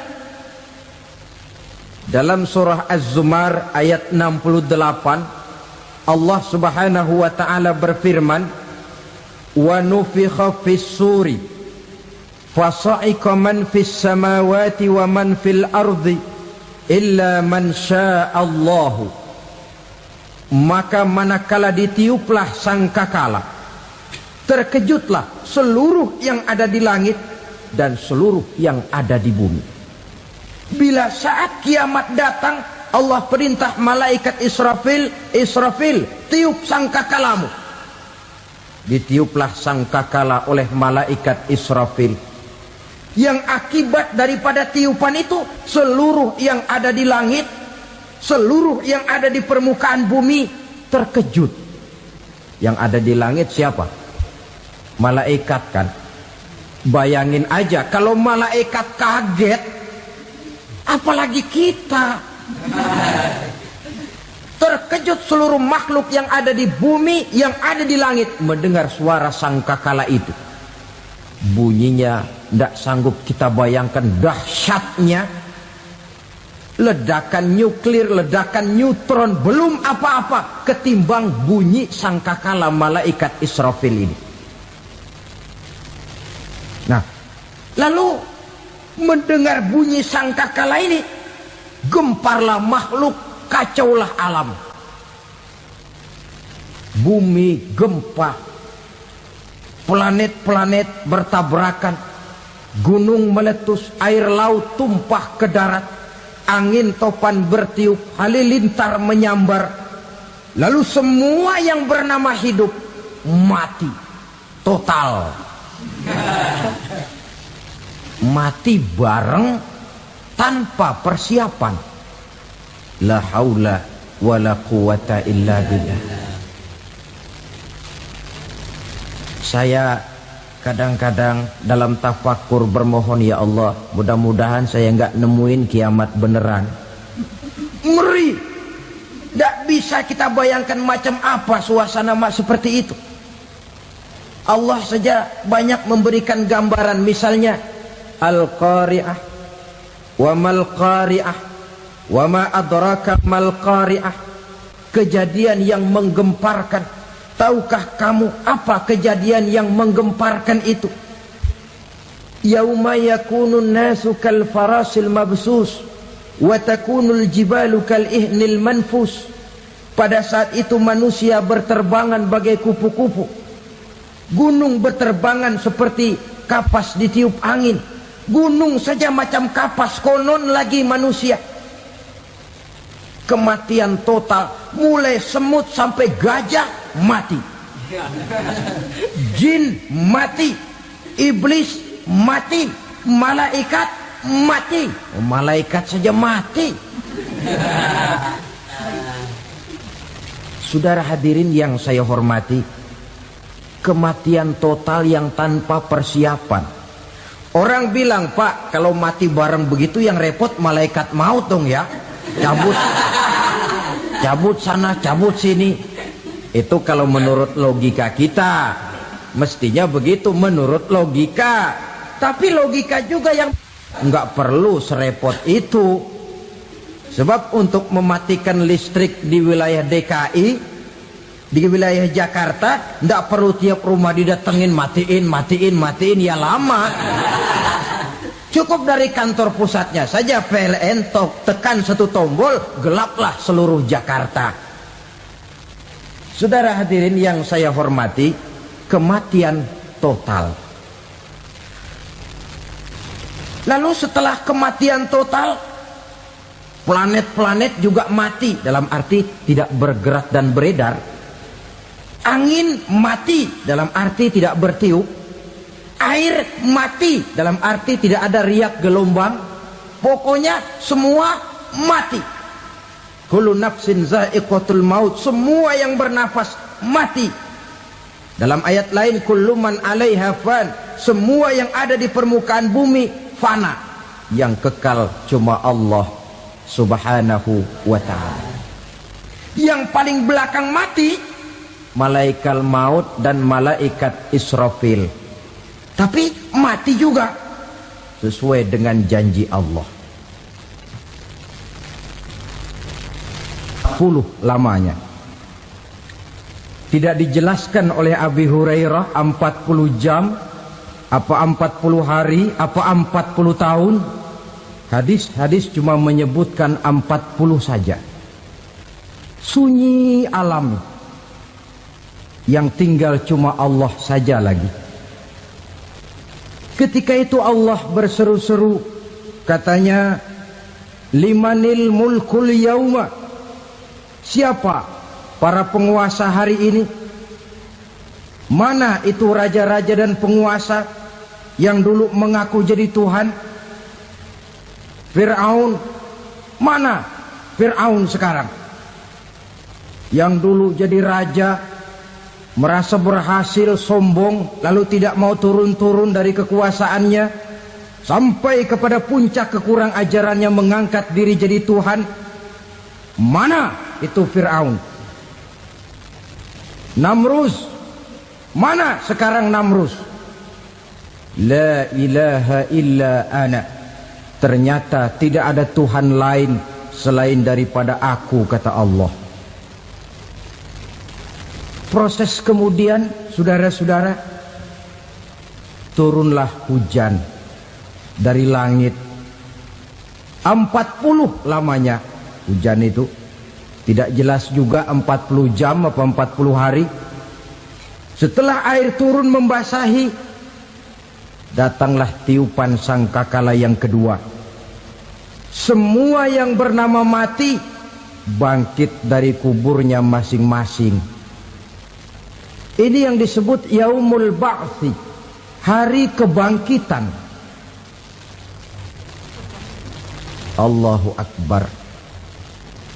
Dalam surah Az-Zumar ayat 68, Allah Subhanahu wa taala berfirman, wa nufikha fis-suri fasa'iqa man fis samawati wa man fil ardi illa man sya'allahu. Maka manakala ditiuplah sangkakala, terkejutlah seluruh yang ada di langit dan seluruh yang ada di bumi. Bila saat kiamat datang, Allah perintah malaikat Israfil, Israfil, tiup sangkakalamu. Ditiuplah sangkakala oleh malaikat Israfil. Yang akibat daripada tiupan itu, seluruh yang ada di langit, seluruh yang ada di permukaan bumi terkejut. Yang ada di langit siapa? Malaikat kan. Bayangin aja kalau malaikat kaget, apalagi kita. Terkejut seluruh makhluk yang ada di bumi, yang ada di langit mendengar suara sangkakala itu. Bunyinya tidak sanggup kita bayangkan dahsyatnya. Ledakan nuklir, ledakan neutron, belum apa-apa ketimbang bunyi sangkakala malaikat Israfil ini. Nah, lalu mendengar bunyi sangkakala ini, gemparlah makhluk, kacaulah alam. Bumi gempa, planet-planet bertabrakan, gunung meletus, air laut tumpah ke darat, angin topan bertiup, halilintar menyambar. Lalu semua yang bernama hidup mati total. Mati bareng tanpa persiapan. La haula wala quwata illa billah. Saya kadang-kadang dalam tafakur bermohon, ya Allah, mudah-mudahan saya nggak nemuin kiamat beneran. Ngeri. Tidak bisa kita bayangkan macam apa suasana seperti itu. Allah saja banyak memberikan gambaran, misalnya Al-Qari'ah, wa mal qari'ah, wa ma adraka mal qari'ah. Kejadian yang menggemparkan. Tahukah kamu apa kejadian yang menggemparkan itu? Yauma yakunun nasu kal farasil mabsus wa takunul jibalu kal ihnil manfus. Pada saat itu manusia berterbangan bagai kupu-kupu, gunung berterbangan seperti kapas ditiup angin. Gunung saja macam kapas, konon lagi manusia. Kematian total, mulai semut sampai gajah mati, jin mati, iblis mati, malaikat mati. Malaikat saja mati. Saudara hadirin yang saya hormati, kematian total yang tanpa persiapan. Orang bilang, Pak, kalau mati bareng begitu yang repot malaikat maut dong ya. Cabut sana, cabut sini. Itu kalau menurut logika kita, mestinya begitu menurut logika. Tapi logika juga yang nggak perlu serepot itu. Sebab untuk mematikan listrik di wilayah DKI, di wilayah Jakarta, nggak perlu tiap rumah didatengin, matiin, ya lama. Cukup dari kantor pusatnya saja PLN tekan satu tombol, gelaplah seluruh Jakarta. Saudara hadirin yang saya hormati, kematian total. Lalu setelah kematian total, planet-planet juga mati, dalam arti tidak bergerak dan beredar. Angin mati, dalam arti tidak bertiup. Air mati, dalam arti tidak ada riak gelombang. Pokoknya semua mati. Kullu nafsin za'iqatul maut. Semua yang bernafas mati. Dalam ayat lain, kullu man 'alaiha fan. Semua yang ada di permukaan bumi fana. Yang kekal cuma Allah Subhanahu wa ta'ala. Yang paling belakang mati, malaikat maut dan malaikat Israfil. Tapi mati juga sesuai dengan janji Allah. 10 lamanya. Tidak dijelaskan oleh Abi Hurairah 40 jam, apa 40 hari, apa 40 tahun. Hadis-hadis cuma menyebutkan 40 saja. Sunyi alam, yang tinggal cuma Allah saja lagi. Ketika itu Allah berseru-seru, katanya, limanil mulkul yauma. Siapa para penguasa hari ini? Mana itu raja-raja dan penguasa yang dulu mengaku jadi Tuhan? Fir'aun. Mana Fir'aun sekarang? Yang dulu jadi raja, merasa berhasil, sombong, lalu tidak mau turun-turun dari kekuasaannya, sampai kepada puncak kekurang ajarannya mengangkat diri jadi Tuhan. Mana itu Fir'aun? Namrus. Mana sekarang Namrus? La ilaha illa ana. Ternyata tidak ada Tuhan lain selain daripada aku, kata Allah. Proses kemudian, saudara-saudara, turunlah hujan dari langit. 40 lamanya hujan itu. Tidak jelas juga 40 jam apa 40 hari. Setelah air turun membasahi, datanglah tiupan sangkakala yang kedua. Semua yang bernama mati bangkit dari kuburnya masing-masing. Ini yang disebut Yaumul Ba'thi, hari kebangkitan. Allahu Akbar.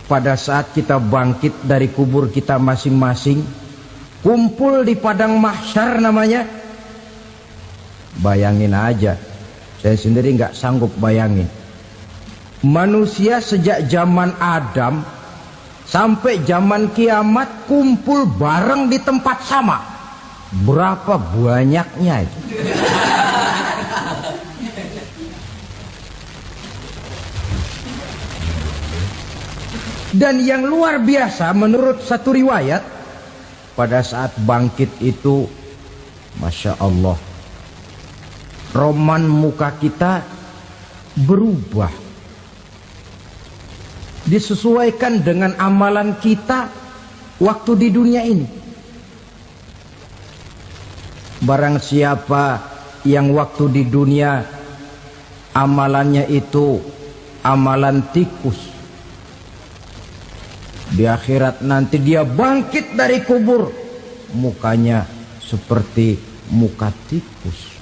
Pada saat kita bangkit dari kubur kita masing-masing, kumpul di padang mahsyar namanya. Bayangin aja, saya sendiri nggak sanggup bayangin. Manusia sejak zaman Adam sampai zaman kiamat kumpul bareng di tempat sama. Berapa banyaknya itu? Dan yang luar biasa menurut satu riwayat, pada saat bangkit itu, Masya Allah, roman muka kita berubah, disesuaikan dengan amalan kita waktu di dunia ini. Barang siapa yang waktu di dunia amalannya itu amalan tikus, di akhirat nanti dia bangkit dari kubur, mukanya seperti muka tikus.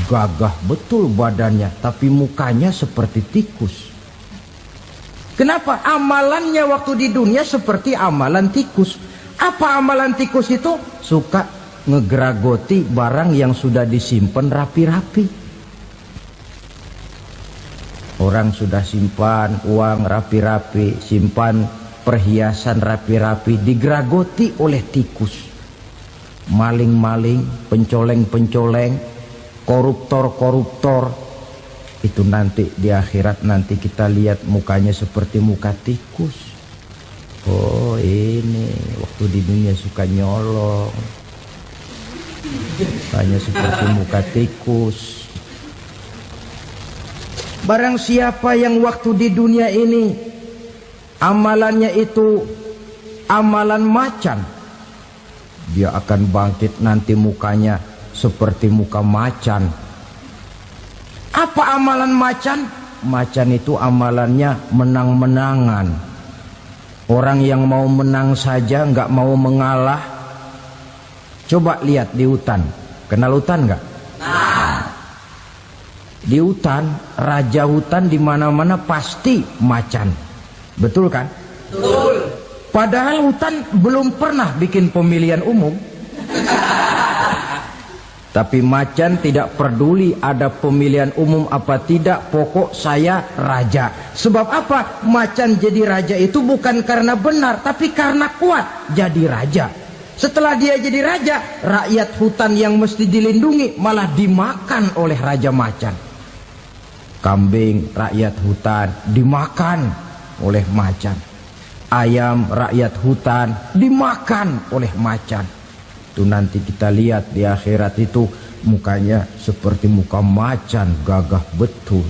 Gagah betul badannya, tapi mukanya seperti tikus. Kenapa? Amalannya waktu di dunia seperti amalan tikus. Apa amalan tikus itu? Suka ngegeragoti barang yang sudah disimpan rapi-rapi. Orang sudah simpan uang rapi-rapi, simpan perhiasan rapi-rapi, digeragoti oleh tikus. Maling-maling, pencoleng-pencoleng, koruptor-koruptor. Itu nanti di akhirat nanti kita lihat mukanya seperti muka tikus. Oh ini waktu di dunia suka nyolong, mukanya seperti muka tikus. Barang siapa yang waktu di dunia ini amalannya itu amalan macan, dia akan bangkit nanti mukanya seperti muka macan. Apa amalan macan? Macan itu amalannya menang-menangan. Orang yang mau menang saja nggak mau mengalah. Coba lihat di hutan. Kenal hutan nggak? Di hutan, raja hutan di mana-mana pasti macan. Betul kan? Betul. Padahal hutan belum pernah bikin pemilihan umum. Tapi macan tidak peduli ada pemilihan umum apa tidak, pokok saya raja. Sebab apa? Macan jadi raja itu bukan karena benar, tapi karena kuat jadi raja. Setelah dia jadi raja, rakyat hutan yang mesti dilindungi malah dimakan oleh raja macan. Kambing rakyat hutan dimakan oleh macan. Ayam rakyat hutan dimakan oleh macan. Itu nanti kita lihat di akhirat itu mukanya seperti muka macan, gagah betul.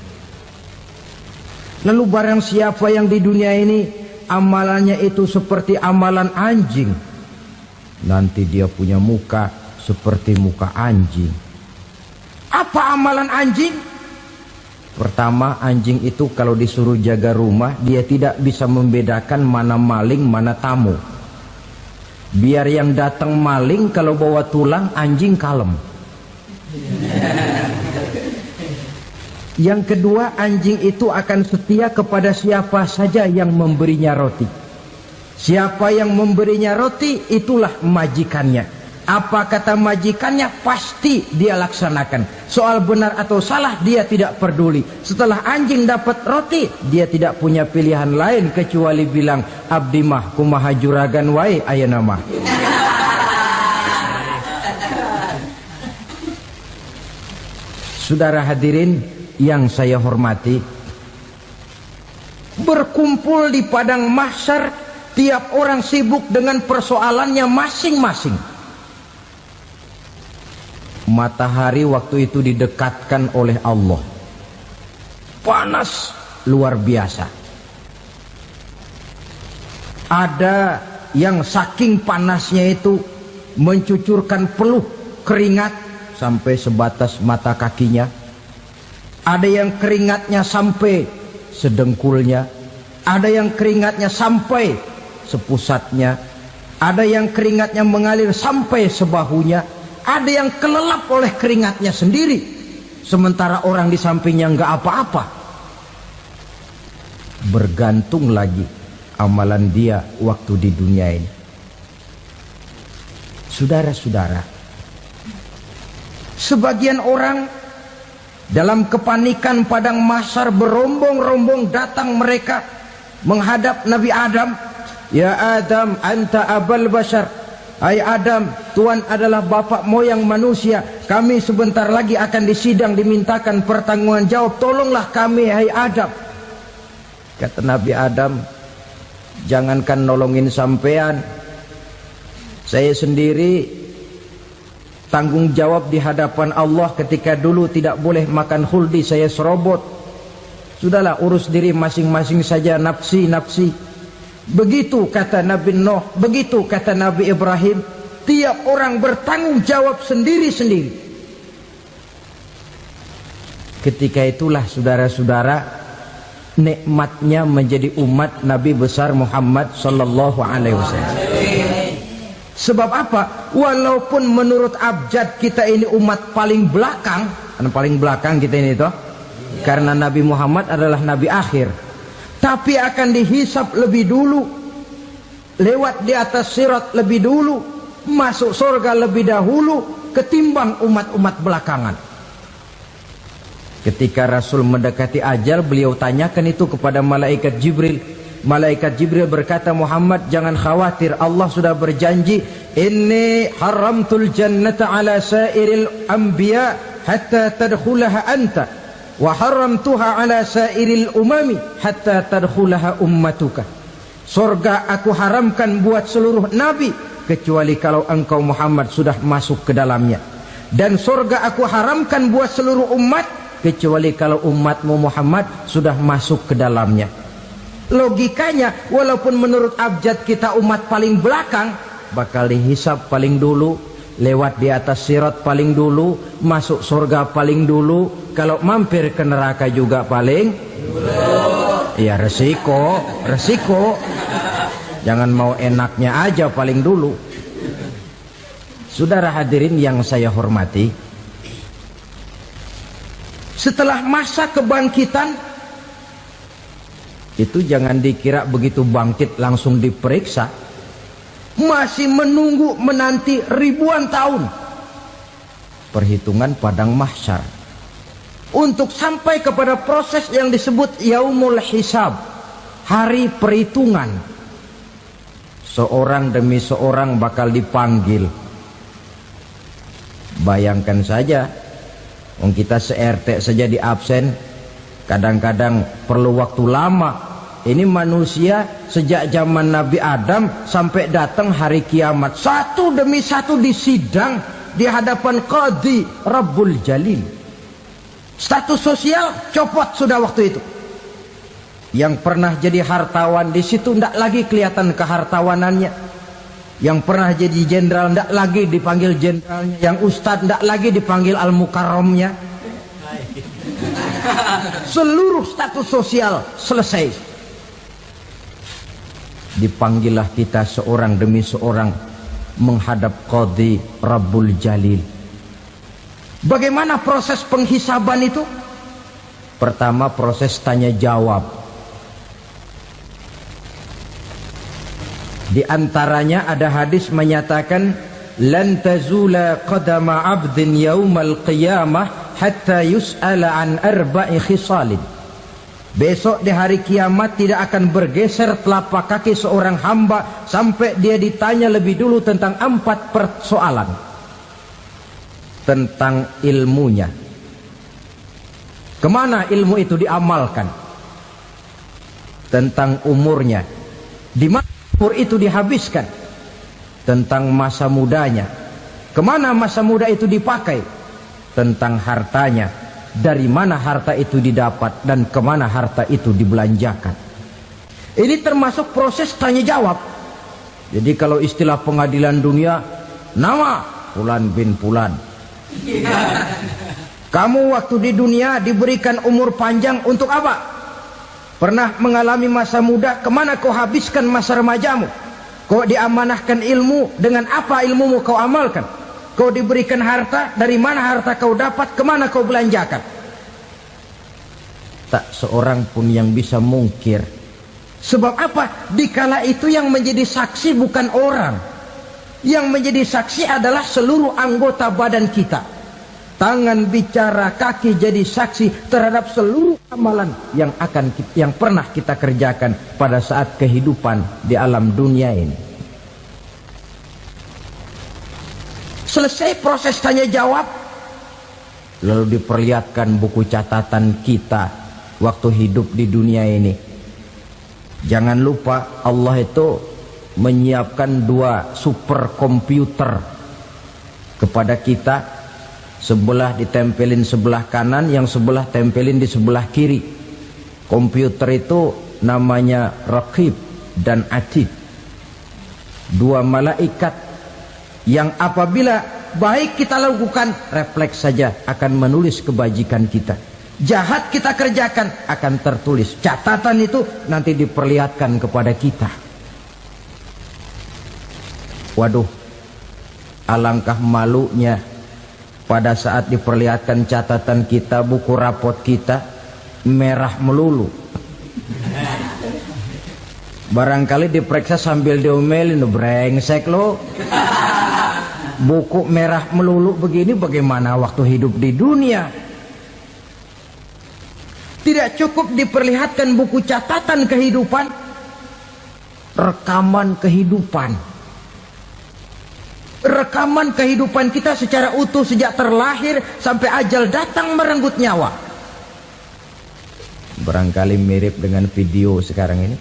Lalu barang siapa yang di dunia ini amalannya itu seperti amalan anjing, nanti dia punya muka seperti muka anjing. Apa amalan anjing? Pertama, anjing itu kalau disuruh jaga rumah, dia tidak bisa membedakan mana maling, mana tamu. Biar yang datang maling, kalau bawa tulang, anjing kalem. Yang kedua, anjing itu akan setia kepada siapa saja yang memberinya roti. Siapa yang memberinya roti, itulah majikannya. Apa kata majikannya pasti dia laksanakan. Soal benar atau salah dia tidak peduli. Setelah anjing dapat roti, dia tidak punya pilihan lain kecuali bilang, abdi mah kumaha juragan wae ayeuna mah. Saudara hadirin yang saya hormati, berkumpul di padang mahsyar, tiap orang sibuk dengan persoalannya masing-masing. Matahari waktu itu didekatkan oleh Allah, panas luar biasa. Ada yang saking panasnya itu mencucurkan peluh keringat sampai sebatas mata kakinya. Ada yang keringatnya sampai sedengkulnya, ada yang keringatnya sampai sepusatnya, ada yang keringatnya mengalir sampai sebahunya, ada yang kelelap oleh keringatnya sendiri, sementara orang di sampingnya nggak apa-apa. Bergantung lagi amalan dia waktu di dunia ini. Saudara-saudara, sebagian orang dalam kepanikan padang mahsyar berombong-rombong datang mereka menghadap Nabi Adam. Ya Adam, anta abal bashar. Hai Adam, Tuhan adalah bapak moyang manusia. Kami sebentar lagi akan disidang, dimintakan pertanggungan jawab. Tolonglah kami, hai Adam. Kata Nabi Adam, jangankan nolongin sampean, saya sendiri tanggung jawab di hadapan Allah ketika dulu tidak boleh makan khuldi, saya serobot. Sudahlah, urus diri masing-masing saja, nafsi. Begitu kata Nabi Nuh, begitu kata Nabi Ibrahim. Tiap orang bertanggung jawab sendiri-sendiri. Ketika itulah saudara-saudara, nikmatnya menjadi umat Nabi besar Muhammad sallallahu alaihi wasallam. Sebab apa? Walaupun menurut abjad kita ini umat paling belakang, paling belakang kita ini toh, karena Nabi Muhammad adalah Nabi akhir, tapi akan dihisap lebih dulu, lewat di atas sirat lebih dulu, masuk surga lebih dahulu ketimbang umat-umat belakangan. Ketika Rasul mendekati ajal, beliau tanyakan itu kepada malaikat Jibril. Malaikat Jibril berkata, Muhammad jangan khawatir, Allah sudah berjanji, inni haramtul jannata ala sairil anbiya hatta tadkhulaha anta wa haramtuha ala sairil umami hatta tadkhulaha ummatuka. Surga aku haramkan buat seluruh nabi kecuali kalau engkau Muhammad sudah masuk ke dalamnya, dan surga aku haramkan buat seluruh umat kecuali kalau umatmu Muhammad sudah masuk ke dalamnya. Logikanya, walaupun menurut abjad kita umat paling belakang, bakal dihisap paling dulu, lewat di atas sirat paling dulu, masuk surga paling dulu, kalau mampir ke neraka juga paling dulu. Ya resiko. Jangan mau enaknya aja paling dulu. Saudara hadirin yang saya hormati, setelah masa kebangkitan itu jangan dikira begitu bangkit langsung diperiksa. Masih menunggu menanti ribuan tahun perhitungan padang mahsyar untuk sampai kepada proses yang disebut yaumul hisab, hari perhitungan. Seorang demi seorang bakal dipanggil. Bayangkan saja, kita se-RT saja di absen, kadang-kadang perlu waktu lama. Ini manusia sejak zaman Nabi Adam sampai datang hari kiamat, satu demi satu disidang di hadapan Qadhi Rabbul Jalil. Status sosial copot sudah waktu itu. Yang pernah jadi hartawan di situ tidak lagi kelihatan kehartawanannya. Yang pernah jadi jenderal tidak lagi dipanggil jenderalnya. Yang ustadz tidak lagi dipanggil al-mukarramnya. Seluruh status sosial selesai. Dipanggillah kita seorang demi seorang menghadap Qadhi Rabbul Jalil. Bagaimana proses penghisaban itu? Pertama, proses tanya jawab. Di antaranya ada hadis menyatakan, lan tazula qadama 'abdin yaumal qiyamah hatta yus'ala an arba'i khisalin. Besok di hari kiamat tidak akan bergeser telapak kaki seorang hamba sampai dia ditanya lebih dulu tentang 4 persoalan. Tentang ilmunya. Kemana ilmu itu diamalkan? Tentang umurnya. Di mana umur itu dihabiskan? Tentang masa mudanya. Kemana masa muda itu dipakai? tentang hartanya, dari mana harta itu didapat dan kemana harta itu dibelanjakan. Ini termasuk proses tanya jawab. Jadi kalau istilah pengadilan dunia, nama Fulan bin Fulan. Kamu waktu di dunia diberikan umur panjang untuk apa? Pernah mengalami masa muda, kemana kau habiskan masa remajamu? Kau diamanahkan ilmu, dengan apa ilmumu kau amalkan? Kau diberikan harta, dari mana harta kau dapat, kemana kau belanjakan? Tak seorang pun yang bisa mungkir. Sebab apa? Dikala itu yang menjadi saksi bukan orang. Yang menjadi saksi adalah seluruh anggota badan kita. Tangan bicara, kaki jadi saksi terhadap seluruh amalan yang pernah kita kerjakan pada saat kehidupan di alam dunia ini. Selesai proses tanya jawab, lalu diperlihatkan buku catatan kita waktu hidup di dunia ini. Jangan lupa Allah itu menyiapkan 2 superkomputer kepada kita. Sebelah ditempelin sebelah kanan, yang sebelah tempelin di sebelah kiri. Komputer itu namanya Raqib dan Atid. 2 malaikat yang apabila baik kita lakukan, refleks saja akan menulis kebajikan kita. Jahat kita kerjakan akan tertulis. Catatan itu nanti diperlihatkan kepada kita. Waduh, alangkah malunya pada saat diperlihatkan catatan kita, buku rapot kita merah melulu. Barangkali diperiksa sambil diomelin, brengsek lo. Buku merah melulu begini bagaimana waktu hidup di dunia? Tidak cukup diperlihatkan buku catatan kehidupan, rekaman kehidupan. Rekaman kehidupan kita secara utuh sejak terlahir sampai ajal datang merenggut nyawa. Barangkali mirip dengan video sekarang ini,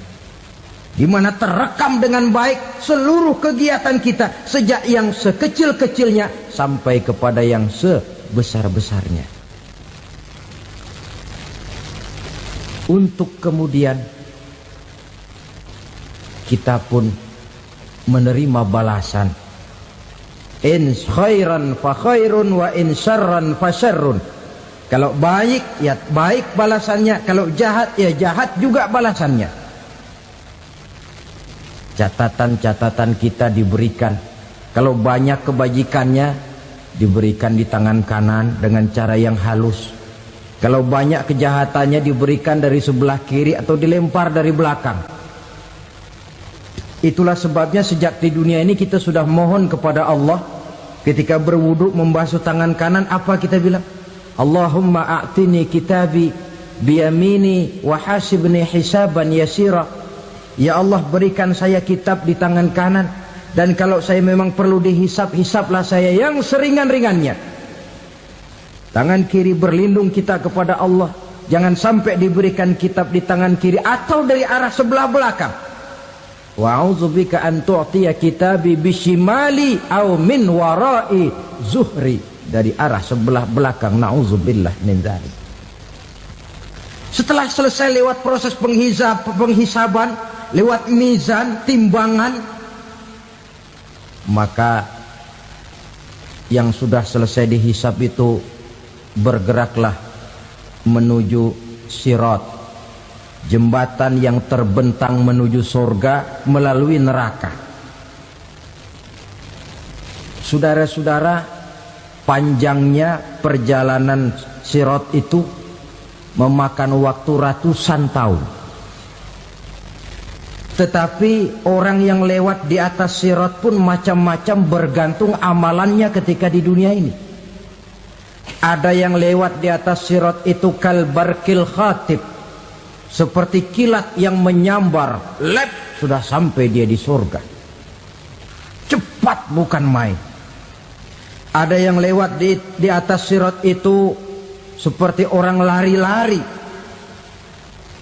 di mana terekam dengan baik seluruh kegiatan kita, sejak yang sekecil-kecilnya sampai kepada yang sebesar-besarnya. Untuk kemudian kita pun menerima balasan. In khairan fa khairun wa in syarran fa syarrun. Kalau baik ya baik balasannya, kalau jahat ya jahat juga balasannya. Catatan-catatan kita diberikan. Kalau banyak kebajikannya diberikan di tangan kanan dengan cara yang halus. Kalau banyak kejahatannya diberikan dari sebelah kiri atau dilempar dari belakang. Itulah sebabnya sejak di dunia ini kita sudah mohon kepada Allah. Ketika berwudu membasuh tangan kanan, apa kita bilang? Allahumma a'tini kitabi biyamini wa hasibni hisaban yasira. Ya Allah, berikan saya kitab di tangan kanan, dan kalau saya memang perlu dihisap, hisaplah saya yang seringan-ringannya. Tangan kiri berlindung kita kepada Allah, jangan sampai diberikan kitab di tangan kiri atau dari arah sebelah belakang. Wa a'udzubika an tu'tiya kitabi bishimali aw min wara'i zuhri, dari arah sebelah belakang. Na'udzubillah min dzalik. Setelah selesai lewat proses penghisaban, lewat mizan, timbangan, maka yang sudah selesai dihisab itu bergeraklah menuju sirat, jembatan yang terbentang menuju surga melalui neraka. Saudara-saudara, panjangnya perjalanan sirat itu memakan waktu ratusan tahun. Tetapi orang yang lewat di atas sirat pun macam-macam, bergantung amalannya ketika di dunia ini. Ada yang lewat di atas sirat itu kal barkil khatib, seperti kilat yang menyambar, lep, sudah sampai dia di surga. Cepat bukan main. Ada yang lewat di atas sirat itu seperti orang lari-lari.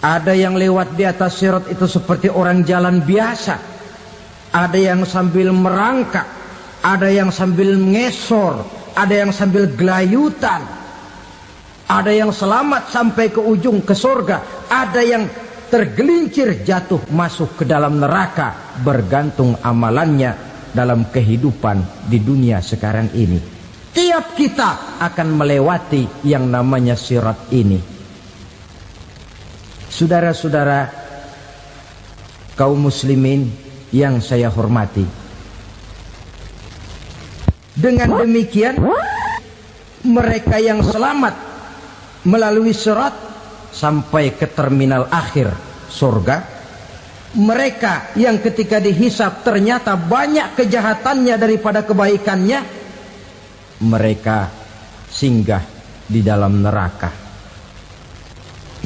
Ada yang lewat di atas sirat itu seperti orang jalan biasa. Ada yang sambil merangkak, ada yang sambil ngesor, ada yang sambil gelayutan, ada yang selamat sampai ke ujung ke surga, ada yang tergelincir jatuh masuk ke dalam neraka, bergantung amalannya dalam kehidupan di dunia sekarang ini. Tiap kita akan melewati yang namanya sirat ini. Saudara-saudara kaum muslimin yang saya hormati, dengan demikian mereka yang selamat melalui sirat sampai ke terminal akhir surga, mereka yang ketika dihisab ternyata banyak kejahatannya daripada kebaikannya, mereka singgah di dalam neraka.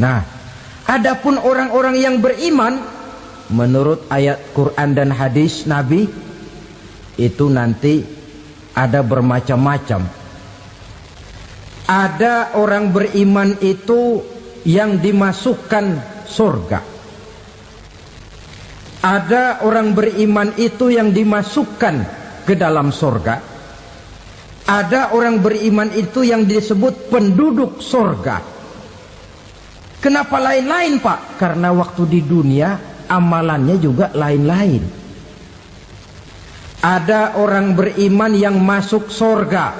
Nah, adapun orang-orang yang beriman menurut ayat Quran dan hadis Nabi itu nanti ada bermacam-macam. Ada orang beriman itu yang dimasukkan surga. Ada orang beriman itu yang dimasukkan ke dalam surga. Ada orang beriman itu yang disebut penduduk surga. Kenapa lain-lain, Pak? Karena waktu di dunia amalannya juga lain-lain. Ada orang beriman yang masuk surga.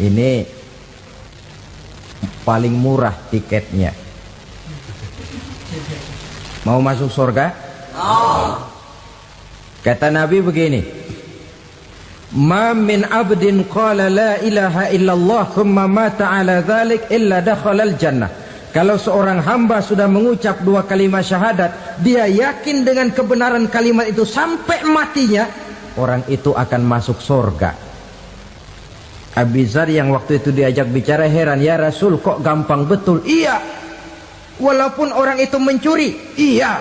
Ini paling murah tiketnya. Mau masuk surga? Kata Nabi begini, ma min abdin qala la ilaha illallah thumma mata ala dhalik illa dakhalal jannah. Kalau seorang hamba sudah mengucap dua kalimat syahadat, dia yakin dengan kebenaran kalimat itu sampai matinya, orang itu akan masuk surga. Abi Dzar yang waktu itu diajak bicara heran, ya Rasul kok gampang betul? Iya, walaupun orang itu mencuri, iya,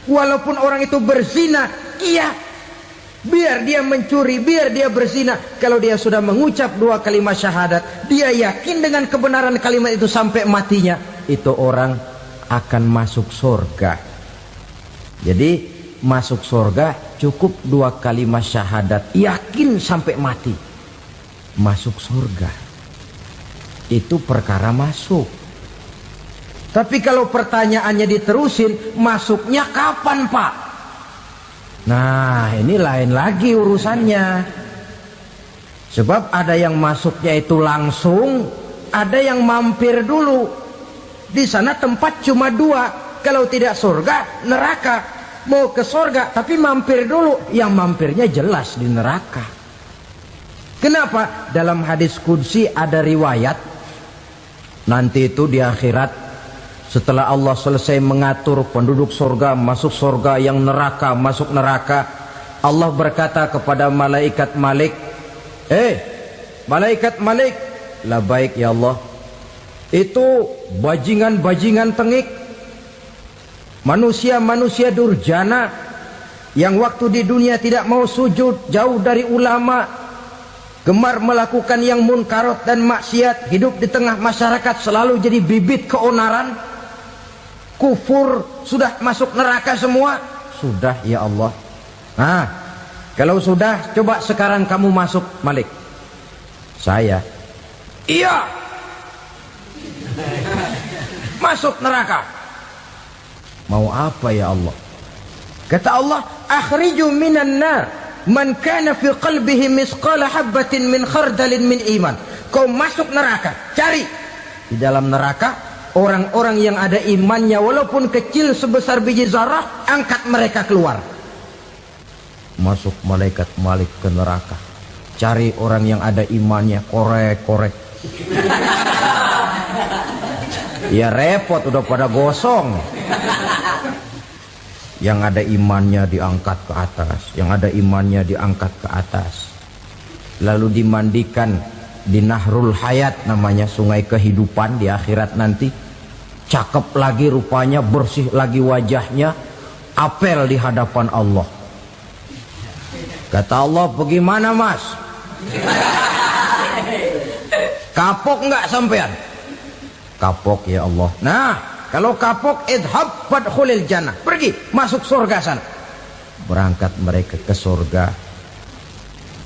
walaupun orang itu berzina, iya, biar dia mencuri, biar dia berzina, kalau dia sudah mengucap dua kalimat syahadat, dia yakin dengan kebenaran kalimat itu sampai matinya, itu orang akan masuk surga. Jadi masuk surga cukup dua kalimat syahadat, yakin sampai mati, masuk surga. Itu perkara masuk. Tapi kalau pertanyaannya diterusin, masuknya kapan, Pak? Nah, ini lain lagi urusannya. Sebab ada yang masuknya itu langsung, ada yang mampir dulu. Di sana tempat cuma dua, kalau tidak surga, neraka. Mau ke surga tapi mampir dulu, yang mampirnya jelas di neraka. Kenapa? Dalam hadis qudsi ada riwayat, nanti itu di akhirat, setelah Allah selesai mengatur penduduk surga masuk surga, yang neraka masuk neraka, Allah berkata kepada malaikat Malik, malaikat Malik, labaik ya Allah, itu bajingan-bajingan tengik, manusia-manusia durjana yang waktu di dunia tidak mau sujud, jauh dari ulama, gemar melakukan yang munkarat dan maksiat, hidup di tengah masyarakat selalu jadi bibit keonaran, kufur, sudah masuk neraka semua. Sudah ya Allah. Nah, kalau sudah, coba sekarang kamu masuk, Malik. Saya, iya, masuk neraka. Mau apa ya Allah? Kata Allah, akhriju minan nar man kana fi qalbihi misqala habatin min khardalin min iman. Kau masuk neraka, cari di dalam neraka orang-orang yang ada imannya walaupun kecil sebesar biji zarah, angkat mereka keluar. Masuk malaikat Malik ke neraka, cari orang yang ada imannya, korek-korek. Ya repot, udah pada gosong. Yang ada imannya diangkat ke atas, yang ada imannya diangkat ke atas, lalu dimandikan di Nahrul Hayat, namanya sungai kehidupan di akhirat nanti. Cakep lagi rupanya, bersih lagi wajahnya, apel di hadapan Allah. Kata Allah, bagaimana mas? Kapok nggak sampean? Kapok ya Allah. Nah, kalau kapok, idhab fadkhulil jannah, pergi masuk surga sana. Berangkat mereka ke surga.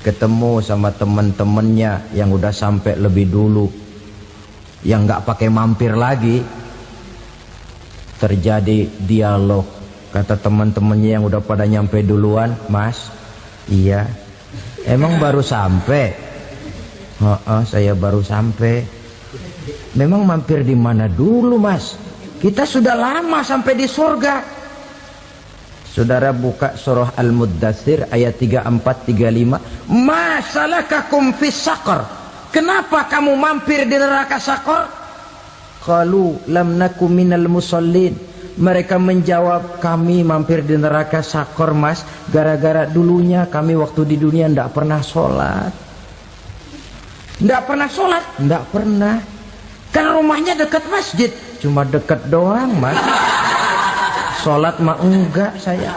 ketemu sama teman-temannya yang udah sampai lebih dulu, yang nggak pakai mampir lagi. Terjadi dialog. Kata teman-temannya yang udah pada nyampe duluan, "Mas, iya, emang baru sampai?" Saya baru sampai." "Memang mampir di mana dulu, Mas? Kita sudah lama sampai di surga." Saudara buka surah Al-Muddatsir ayat 34-35. "Ma salakakum fis saqar?" Kenapa kamu mampir di neraka Saqar? Qalu lam nakum minal musallin. Mereka menjawab, "Kami mampir di neraka Saqar, Mas, gara-gara dulunya kami waktu di dunia tidak pernah sholat." Tidak pernah sholat? Tidak pernah. Kan rumahnya dekat masjid. Cuma dekat doang, Mas. Sholat mah enggak saya.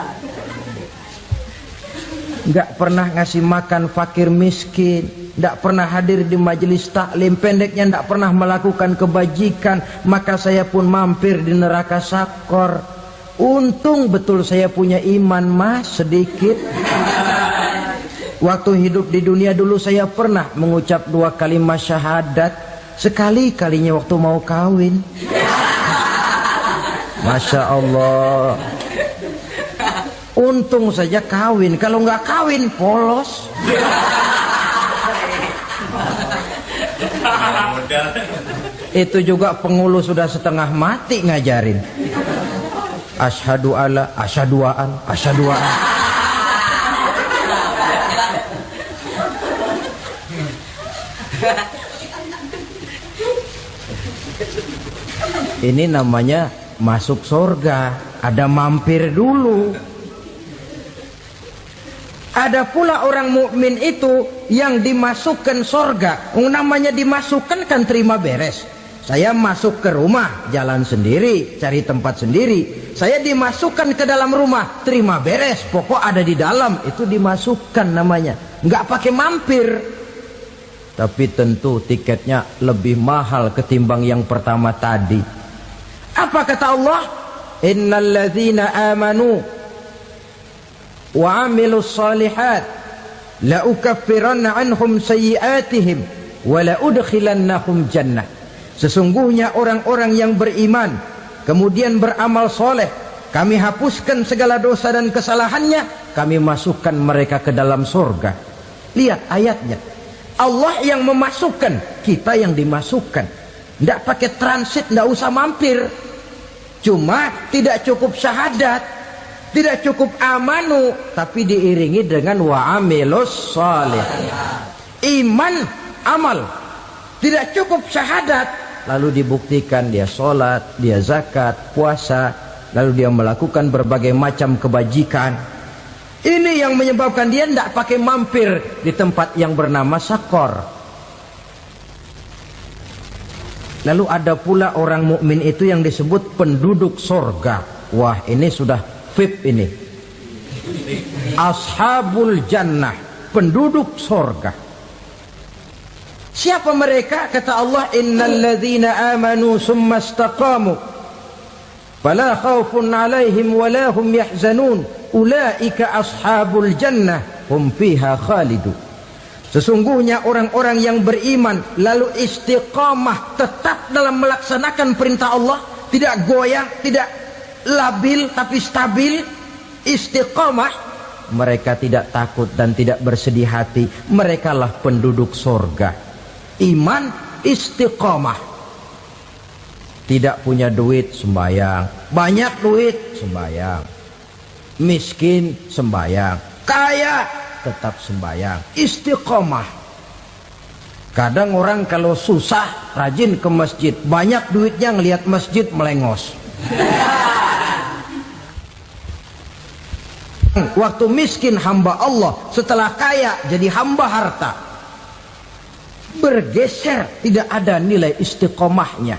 Enggak pernah ngasih makan fakir miskin. Tidak pernah hadir di majelis taklim. Pendeknya tidak pernah melakukan kebajikan. Maka saya pun mampir di neraka Saqar. Untung betul saya punya iman, Mas, sedikit. Waktu hidup di dunia dulu saya pernah mengucap 2 kalimat syahadat. Sekali-kalinya waktu mau kawin. Masya Allah. Untung saja kawin. Kalau nggak kawin polos. Itu juga pengulu sudah setengah mati ngajarin. Asyhadu alla, asyaduaan, asyaduaan. Ini namanya masuk surga. Ada mampir dulu. Ada pula orang mukmin itu yang dimasukkan surga. Namanya dimasukkan kan terima beres. Saya masuk ke rumah, jalan sendiri, cari tempat sendiri. Saya dimasukkan ke dalam rumah, terima beres. Pokok ada di dalam, itu dimasukkan namanya. Nggak pakai mampir. Tapi tentu tiketnya lebih mahal ketimbang yang pertama tadi. Apa kata Allah? Innal ladzina amanu wa amilus salihat la ukaffiranna anhum sayyi'atihim wa la udkhilannahum jannah. Sesungguhnya orang-orang yang beriman kemudian beramal soleh, kami hapuskan segala dosa dan kesalahannya, kami masukkan mereka ke dalam surga. Lihat ayatnya. Allah yang memasukkan, kita yang dimasukkan. Tidak pakai transit, tidak usah mampir. Cuma tidak cukup syahadat, tidak cukup amanu, tapi diiringi dengan wa'amilus salih. Iman, amal. Tidak cukup syahadat, lalu dibuktikan dia sholat, dia zakat, puasa, lalu dia melakukan berbagai macam kebajikan. Ini yang menyebabkan dia tidak pakai mampir di tempat yang bernama Saqar. Lalu ada pula orang mukmin itu yang disebut penduduk surga. Wah, ini sudah VIP ini. Ashabul jannah, penduduk surga. Siapa mereka? Kata Allah, innal ladzina amanu summa istaqamu fala khaufun 'alaihim wala hum yahzanun ulaika ashabul jannah hum fiha khalidun. Sesungguhnya orang-orang yang beriman lalu istiqamah, tetap dalam melaksanakan perintah Allah, tidak goyah, tidak labil tapi stabil, istiqamah, mereka tidak takut dan tidak bersedih hati. Merekalah penduduk surga. Iman, istiqamah. Tidak punya duit, sembayang. Banyak duit, sembayang. Miskin, sembayang. Kaya, tetap sembayang. Istiqamah. Kadang orang kalau susah rajin ke masjid, banyak duitnya ngelihat masjid melengos. Waktu miskin hamba Allah, setelah kaya jadi hamba harta. Bergeser, tidak ada nilai istiqomahnya.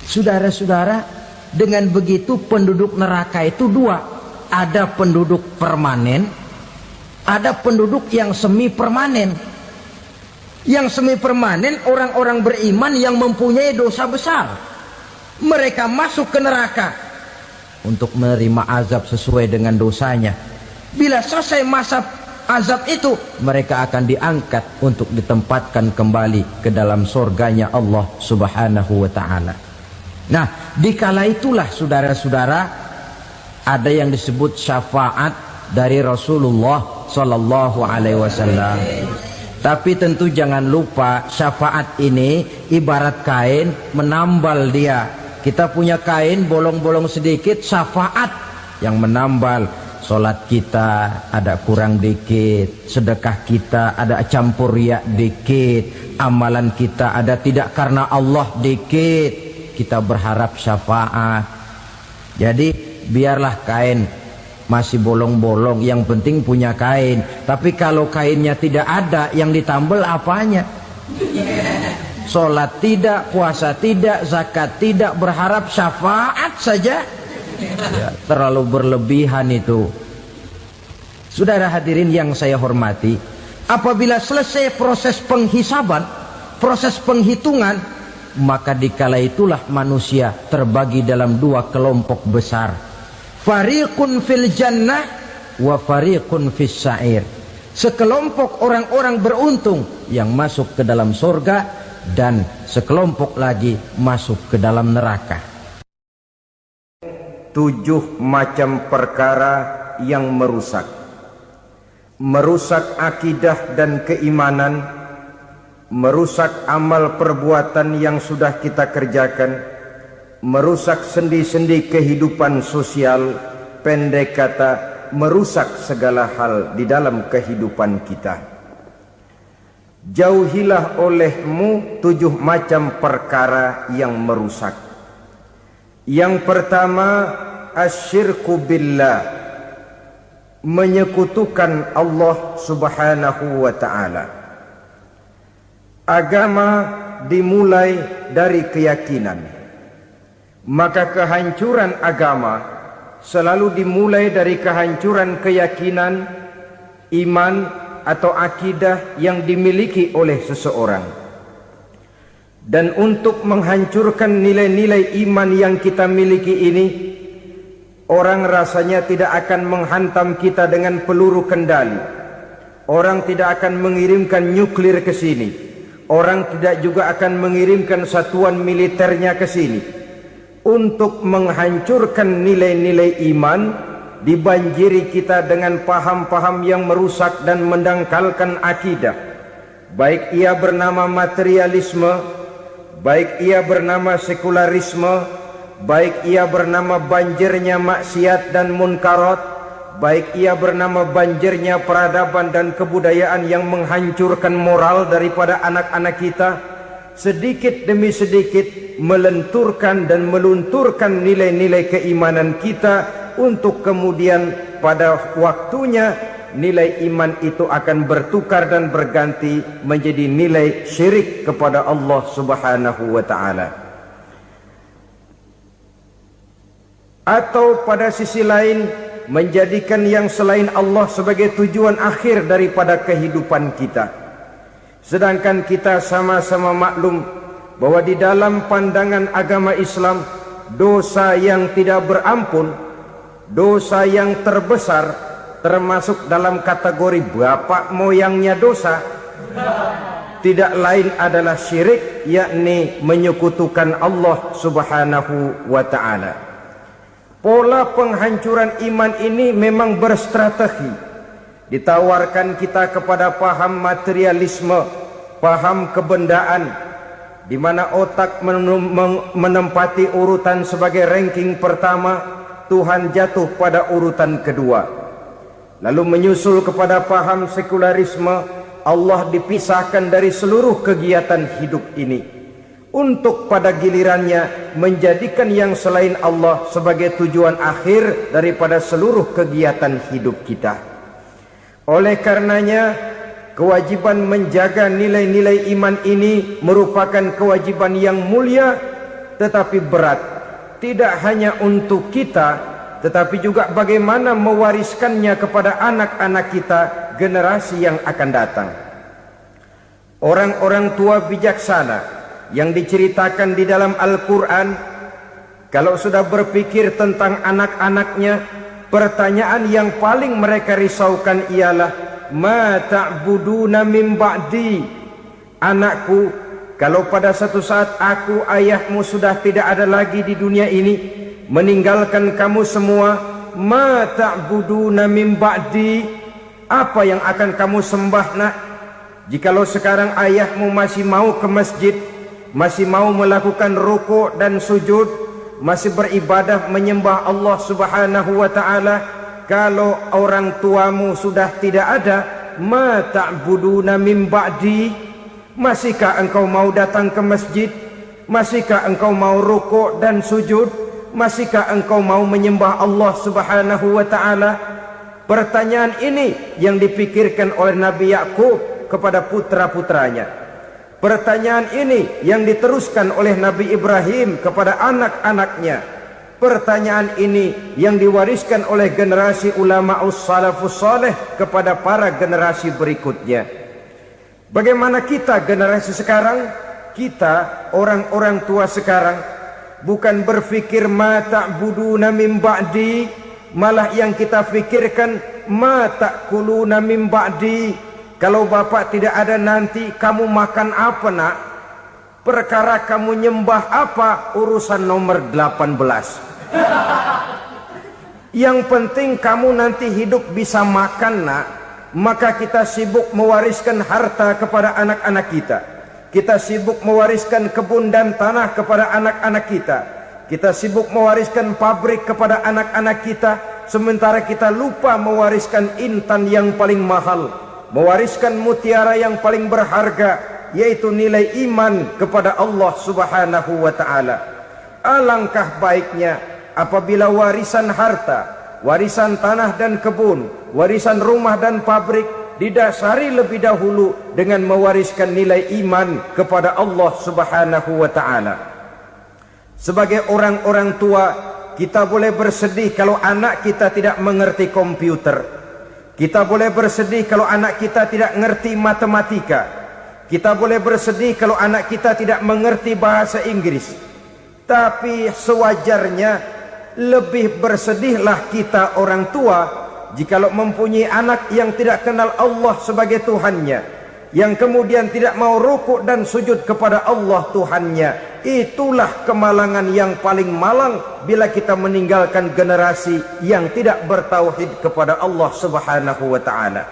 Saudara-saudara, dengan begitu penduduk neraka itu dua. Ada penduduk permanen, ada penduduk yang semi permanen. Yang semi permanen orang-orang beriman yang mempunyai dosa besar. Mereka masuk ke neraka untuk menerima azab sesuai dengan dosanya. Bila selesai masa azab itu, mereka akan diangkat untuk ditempatkan kembali ke dalam surganya Allah Subhanahu wa ta'ala. Nah, dikala itulah saudara-saudara, ada yang disebut syafaat dari Rasulullah Sallallahu Alaihi Wasallam. Tapi tentu jangan lupa, syafaat ini ibarat kain menambal dia. Kita punya kain bolong-bolong sedikit, syafaat yang menambal. Solat kita ada kurang dikit, sedekah kita ada campur riak dikit, amalan kita ada tidak karena Allah dikit, kita berharap syafaat. Jadi biarlah kain masih bolong-bolong, yang penting punya kain. Tapi kalau kainnya tidak ada, yang ditambal apanya? Solat tidak, puasa tidak, zakat tidak, berharap syafaat saja. Ya, terlalu berlebihan itu. Saudara hadirin yang saya hormati, apabila selesai proses penghisaban, proses penghitungan, maka dikala itulah manusia terbagi dalam dua kelompok besar. Fariqun fil jannah wa fariqun fis sa'ir. Sekelompok orang-orang beruntung yang masuk ke dalam surga, dan sekelompok lagi masuk ke dalam neraka. 7 macam perkara yang merusak akidah dan keimanan, merusak amal perbuatan yang sudah kita kerjakan, merusak sendi-sendi kehidupan sosial, pendek kata merusak segala hal di dalam kehidupan kita. Jauhilah olehmu 7 macam perkara yang merusak. Yang pertama, asyirku billah, menyekutukan Allah Subhanahu wa ta'ala. Agama dimulai dari keyakinan, maka kehancuran agama selalu dimulai dari kehancuran keyakinan, iman atau akidah yang dimiliki oleh seseorang. Dan untuk menghancurkan nilai-nilai iman yang kita miliki ini, orang rasanya tidak akan menghantam kita dengan peluru kendali. Orang tidak akan mengirimkan nuklir ke sini. Orang tidak juga akan mengirimkan satuan militernya ke sini. Untuk menghancurkan nilai-nilai iman, dibanjiri kita dengan paham-paham yang merusak dan mendangkalkan akidah. Baik ia bernama materialisme, baik ia bernama sekularisme, baik ia bernama banjirnya maksiat dan munkarat, baik ia bernama banjirnya peradaban dan kebudayaan yang menghancurkan moral daripada anak-anak kita, sedikit demi sedikit melenturkan dan melunturkan nilai-nilai keimanan kita, untuk kemudian pada waktunya nilai iman itu akan bertukar dan berganti menjadi nilai syirik kepada Allah Subhanahu wa ta'ala. Atau pada sisi lain, menjadikan yang selain Allah sebagai tujuan akhir daripada kehidupan kita. Sedangkan kita sama-sama maklum bahwa di dalam pandangan agama Islam, dosa yang tidak berampun, dosa yang terbesar, termasuk dalam kategori bapak moyangnya dosa, tidak lain adalah syirik, yakni menyekutukan Allah Subhanahu wa ta'ala. Pola penghancuran iman ini memang berstrategi. Ditawarkan kita kepada paham materialisme, paham kebendaan, di mana otak menempati urutan sebagai ranking pertama, Tuhan jatuh pada urutan kedua. Lalu menyusul kepada paham sekularisme, Allah dipisahkan dari seluruh kegiatan hidup ini, untuk pada gilirannya menjadikan yang selain Allah sebagai tujuan akhir daripada seluruh kegiatan hidup kita. Oleh karenanya, kewajiban menjaga nilai-nilai iman ini merupakan kewajiban yang mulia tetapi berat, tidak hanya untuk kita, tetapi juga bagaimana mewariskannya kepada anak-anak kita, generasi yang akan datang. Orang-orang tua bijaksana yang diceritakan di dalam Al-Quran, kalau sudah berpikir tentang anak-anaknya, pertanyaan yang paling mereka risaukan ialah, ma ta'buduna min ba'di. Anakku, kalau pada satu saat aku, ayahmu sudah tidak ada lagi di dunia ini, meninggalkan kamu semua, ma ta'buduna min ba'di, apa yang akan kamu sembah nak? Jikalau sekarang ayahmu masih mau ke masjid, masih mau melakukan rukuk dan sujud, masih beribadah menyembah Allah Subhanahu wa ta'ala, kalau orang tuamu sudah tidak ada, ma ta'buduna min ba'di, masihkah engkau mau datang ke masjid? Masihkah engkau mau rukuk dan sujud? Masihkah engkau mau menyembah Allah Subhanahu wa ta'ala? Pertanyaan ini yang dipikirkan oleh Nabi Yakub kepada putra-putranya. Pertanyaan ini yang diteruskan oleh Nabi Ibrahim kepada anak-anaknya. Pertanyaan ini yang diwariskan oleh generasi ulama'us salafus saleh kepada para generasi berikutnya. Bagaimana kita generasi sekarang? Kita orang-orang tua sekarang bukan berfikir ma ta'buduna min ba'di, malah yang kita fikirkan ma ta'kuluna min ba'di. Kalau bapak tidak ada nanti kamu makan apa nak? Perkara kamu nyembah apa urusan nomor 18. Yang penting kamu nanti hidup bisa makan nak. Maka kita sibuk mewariskan harta kepada anak-anak kita. Kita sibuk mewariskan kebun dan tanah kepada anak-anak kita. Kita sibuk mewariskan pabrik kepada anak-anak kita, sementara kita lupa mewariskan intan yang paling mahal, mewariskan mutiara yang paling berharga, yaitu nilai iman kepada Allah Subhanahu wa ta'ala. Alangkah baiknya apabila warisan harta, warisan tanah dan kebun, warisan rumah dan pabrik didasari lebih dahulu dengan mewariskan nilai iman kepada Allah Subhanahu wa ta'ala. Sebagai orang-orang tua, kita boleh bersedih kalau anak kita tidak mengerti komputer. Kita boleh bersedih kalau anak kita tidak mengerti matematika. Kita boleh bersedih kalau anak kita tidak mengerti bahasa Inggris. Tapi sewajarnya lebih bersedihlah kita orang tua jikalau mempunyai anak yang tidak kenal Allah sebagai Tuhannya, yang kemudian tidak mau rukuk dan sujud kepada Allah Tuhannya. Itulah kemalangan yang paling malang bila kita meninggalkan generasi yang tidak bertauhid kepada Allah Subhanahu wa ta'ala.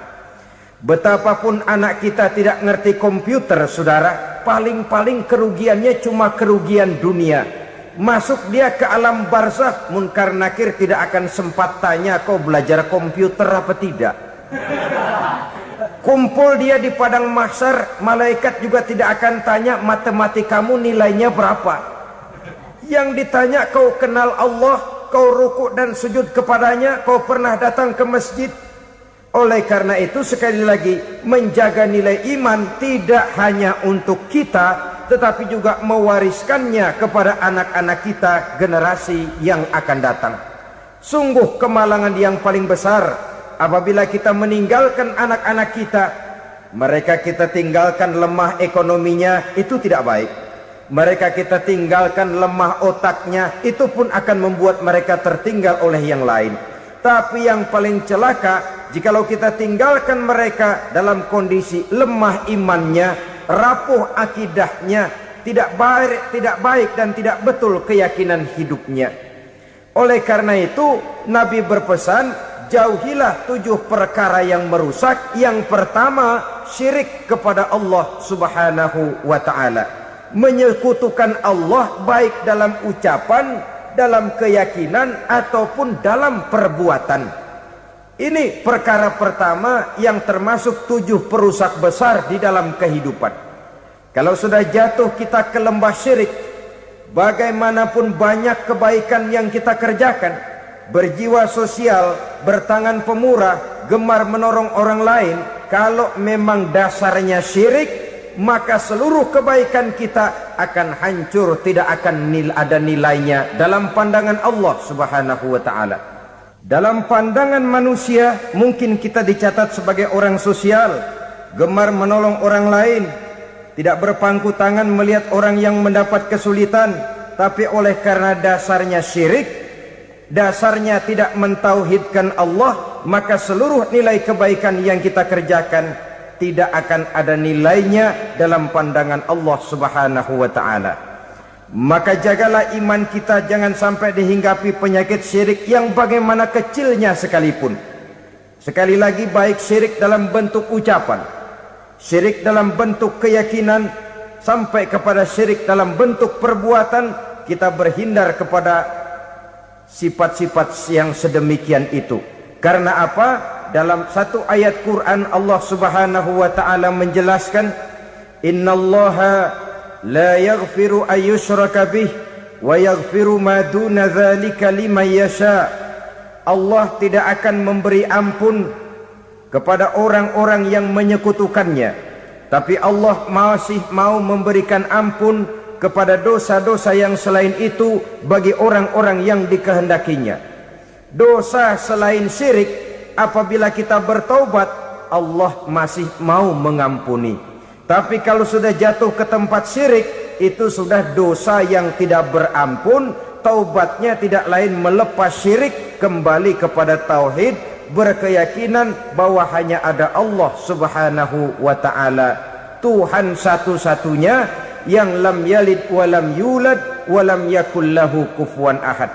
Betapapun anak kita tidak ngerti komputer, saudara, paling-paling kerugiannya cuma kerugian dunia. Masuk dia ke alam barzakh, munkar nakir tidak akan sempat tanya kau belajar komputer apa tidak. Kumpul dia di padang mahsyar, malaikat juga tidak akan tanya matematikamu nilainya berapa. Yang ditanya kau kenal Allah, kau rukuk dan sujud kepadanya, kau pernah datang ke masjid. Oleh karena itu sekali lagi, menjaga nilai iman tidak hanya untuk kita, tetapi juga mewariskannya kepada anak-anak kita generasi yang akan datang. Sungguh kemalangan yang paling besar apabila kita meninggalkan anak-anak kita. Mereka kita tinggalkan lemah ekonominya, itu tidak baik. Mereka kita tinggalkan lemah otaknya, itu pun akan membuat mereka tertinggal oleh yang lain. Tapi yang paling celaka, jikalau kita tinggalkan mereka dalam kondisi lemah imannya, rapuh akidahnya, tidak baik dan tidak betul keyakinan hidupnya. Oleh karena itu Nabi berpesan, jauhilah 7 perkara yang merusak. Yang pertama, syirik kepada Allah Subhanahu wa ta'ala, menyekutukan Allah baik dalam ucapan, dalam keyakinan ataupun dalam perbuatan. Ini perkara pertama yang termasuk 7 perusak besar di dalam kehidupan. Kalau sudah jatuh kita ke lembah syirik, bagaimanapun banyak kebaikan yang kita kerjakan, berjiwa sosial, bertangan pemurah, gemar menolong orang lain, kalau memang dasarnya syirik, maka seluruh kebaikan kita akan hancur, tidak akan ada nilainya dalam pandangan Allah Subhanahu wa ta'ala. Dalam pandangan manusia mungkin kita dicatat sebagai orang sosial, gemar menolong orang lain, tidak berpangku tangan melihat orang yang mendapat kesulitan. Tapi oleh karena dasarnya syirik, dasarnya tidak mentauhidkan Allah, maka seluruh nilai kebaikan yang kita kerjakan tidak akan ada nilainya dalam pandangan Allah Subhanahu wa ta'ala. Maka jagalah iman kita jangan sampai dihinggapi penyakit syirik yang bagaimana kecilnya sekalipun. Sekali lagi, baik syirik dalam bentuk ucapan, syirik dalam bentuk keyakinan, sampai kepada syirik dalam bentuk perbuatan, kita berhindar kepada sifat-sifat yang sedemikian itu. Karena apa? Dalam satu ayat Quran Allah Subhanahu wa ta'ala menjelaskan, innallaha la yaghfiru ayyushraka bih wa yaghfiru ma duna dzalika liman yasha. Allah tidak akan memberi ampun kepada orang-orang yang menyekutukannya, tapi Allah masih mau memberikan ampun kepada dosa-dosa yang selain itu bagi orang-orang yang dikehendakinya. Dosa selain syirik, apabila kita bertaubat, Allah masih mau mengampuni. Tapi kalau sudah jatuh ke tempat syirik, itu sudah dosa yang tidak berampun. Taubatnya tidak lain melepas syirik, kembali kepada tauhid, berkeyakinan bahwa hanya ada Allah Subhanahu wa ta'ala, Tuhan satu-satunya yang lam yalid walam yulad walam yakul lahu kufuwan ahad.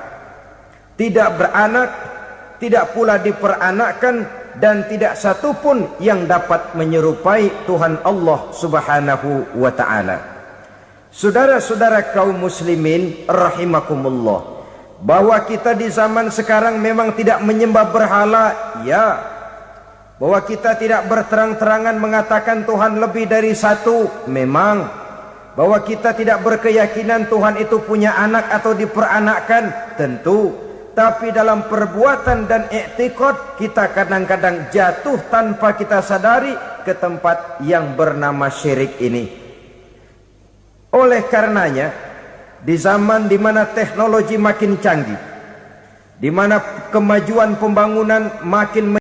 Tidak beranak, tidak pula diperanakkan, dan tidak satupun yang dapat menyerupai Tuhan Allah Subhanahu wa ta'ala. Saudara-saudara kaum muslimin rahimakumullah, bahwa kita di zaman sekarang memang tidak menyembah berhala, ya. Bahwa kita tidak berterang-terangan mengatakan Tuhan lebih dari satu, memang. Bahwa kita tidak berkeyakinan Tuhan itu punya anak atau diperanakkan, tentu. Tapi dalam perbuatan dan i'tiqad, kita kadang-kadang jatuh tanpa kita sadari ke tempat yang bernama syirik ini. Oleh karenanya, di zaman di mana teknologi makin canggih, di mana kemajuan pembangunan makin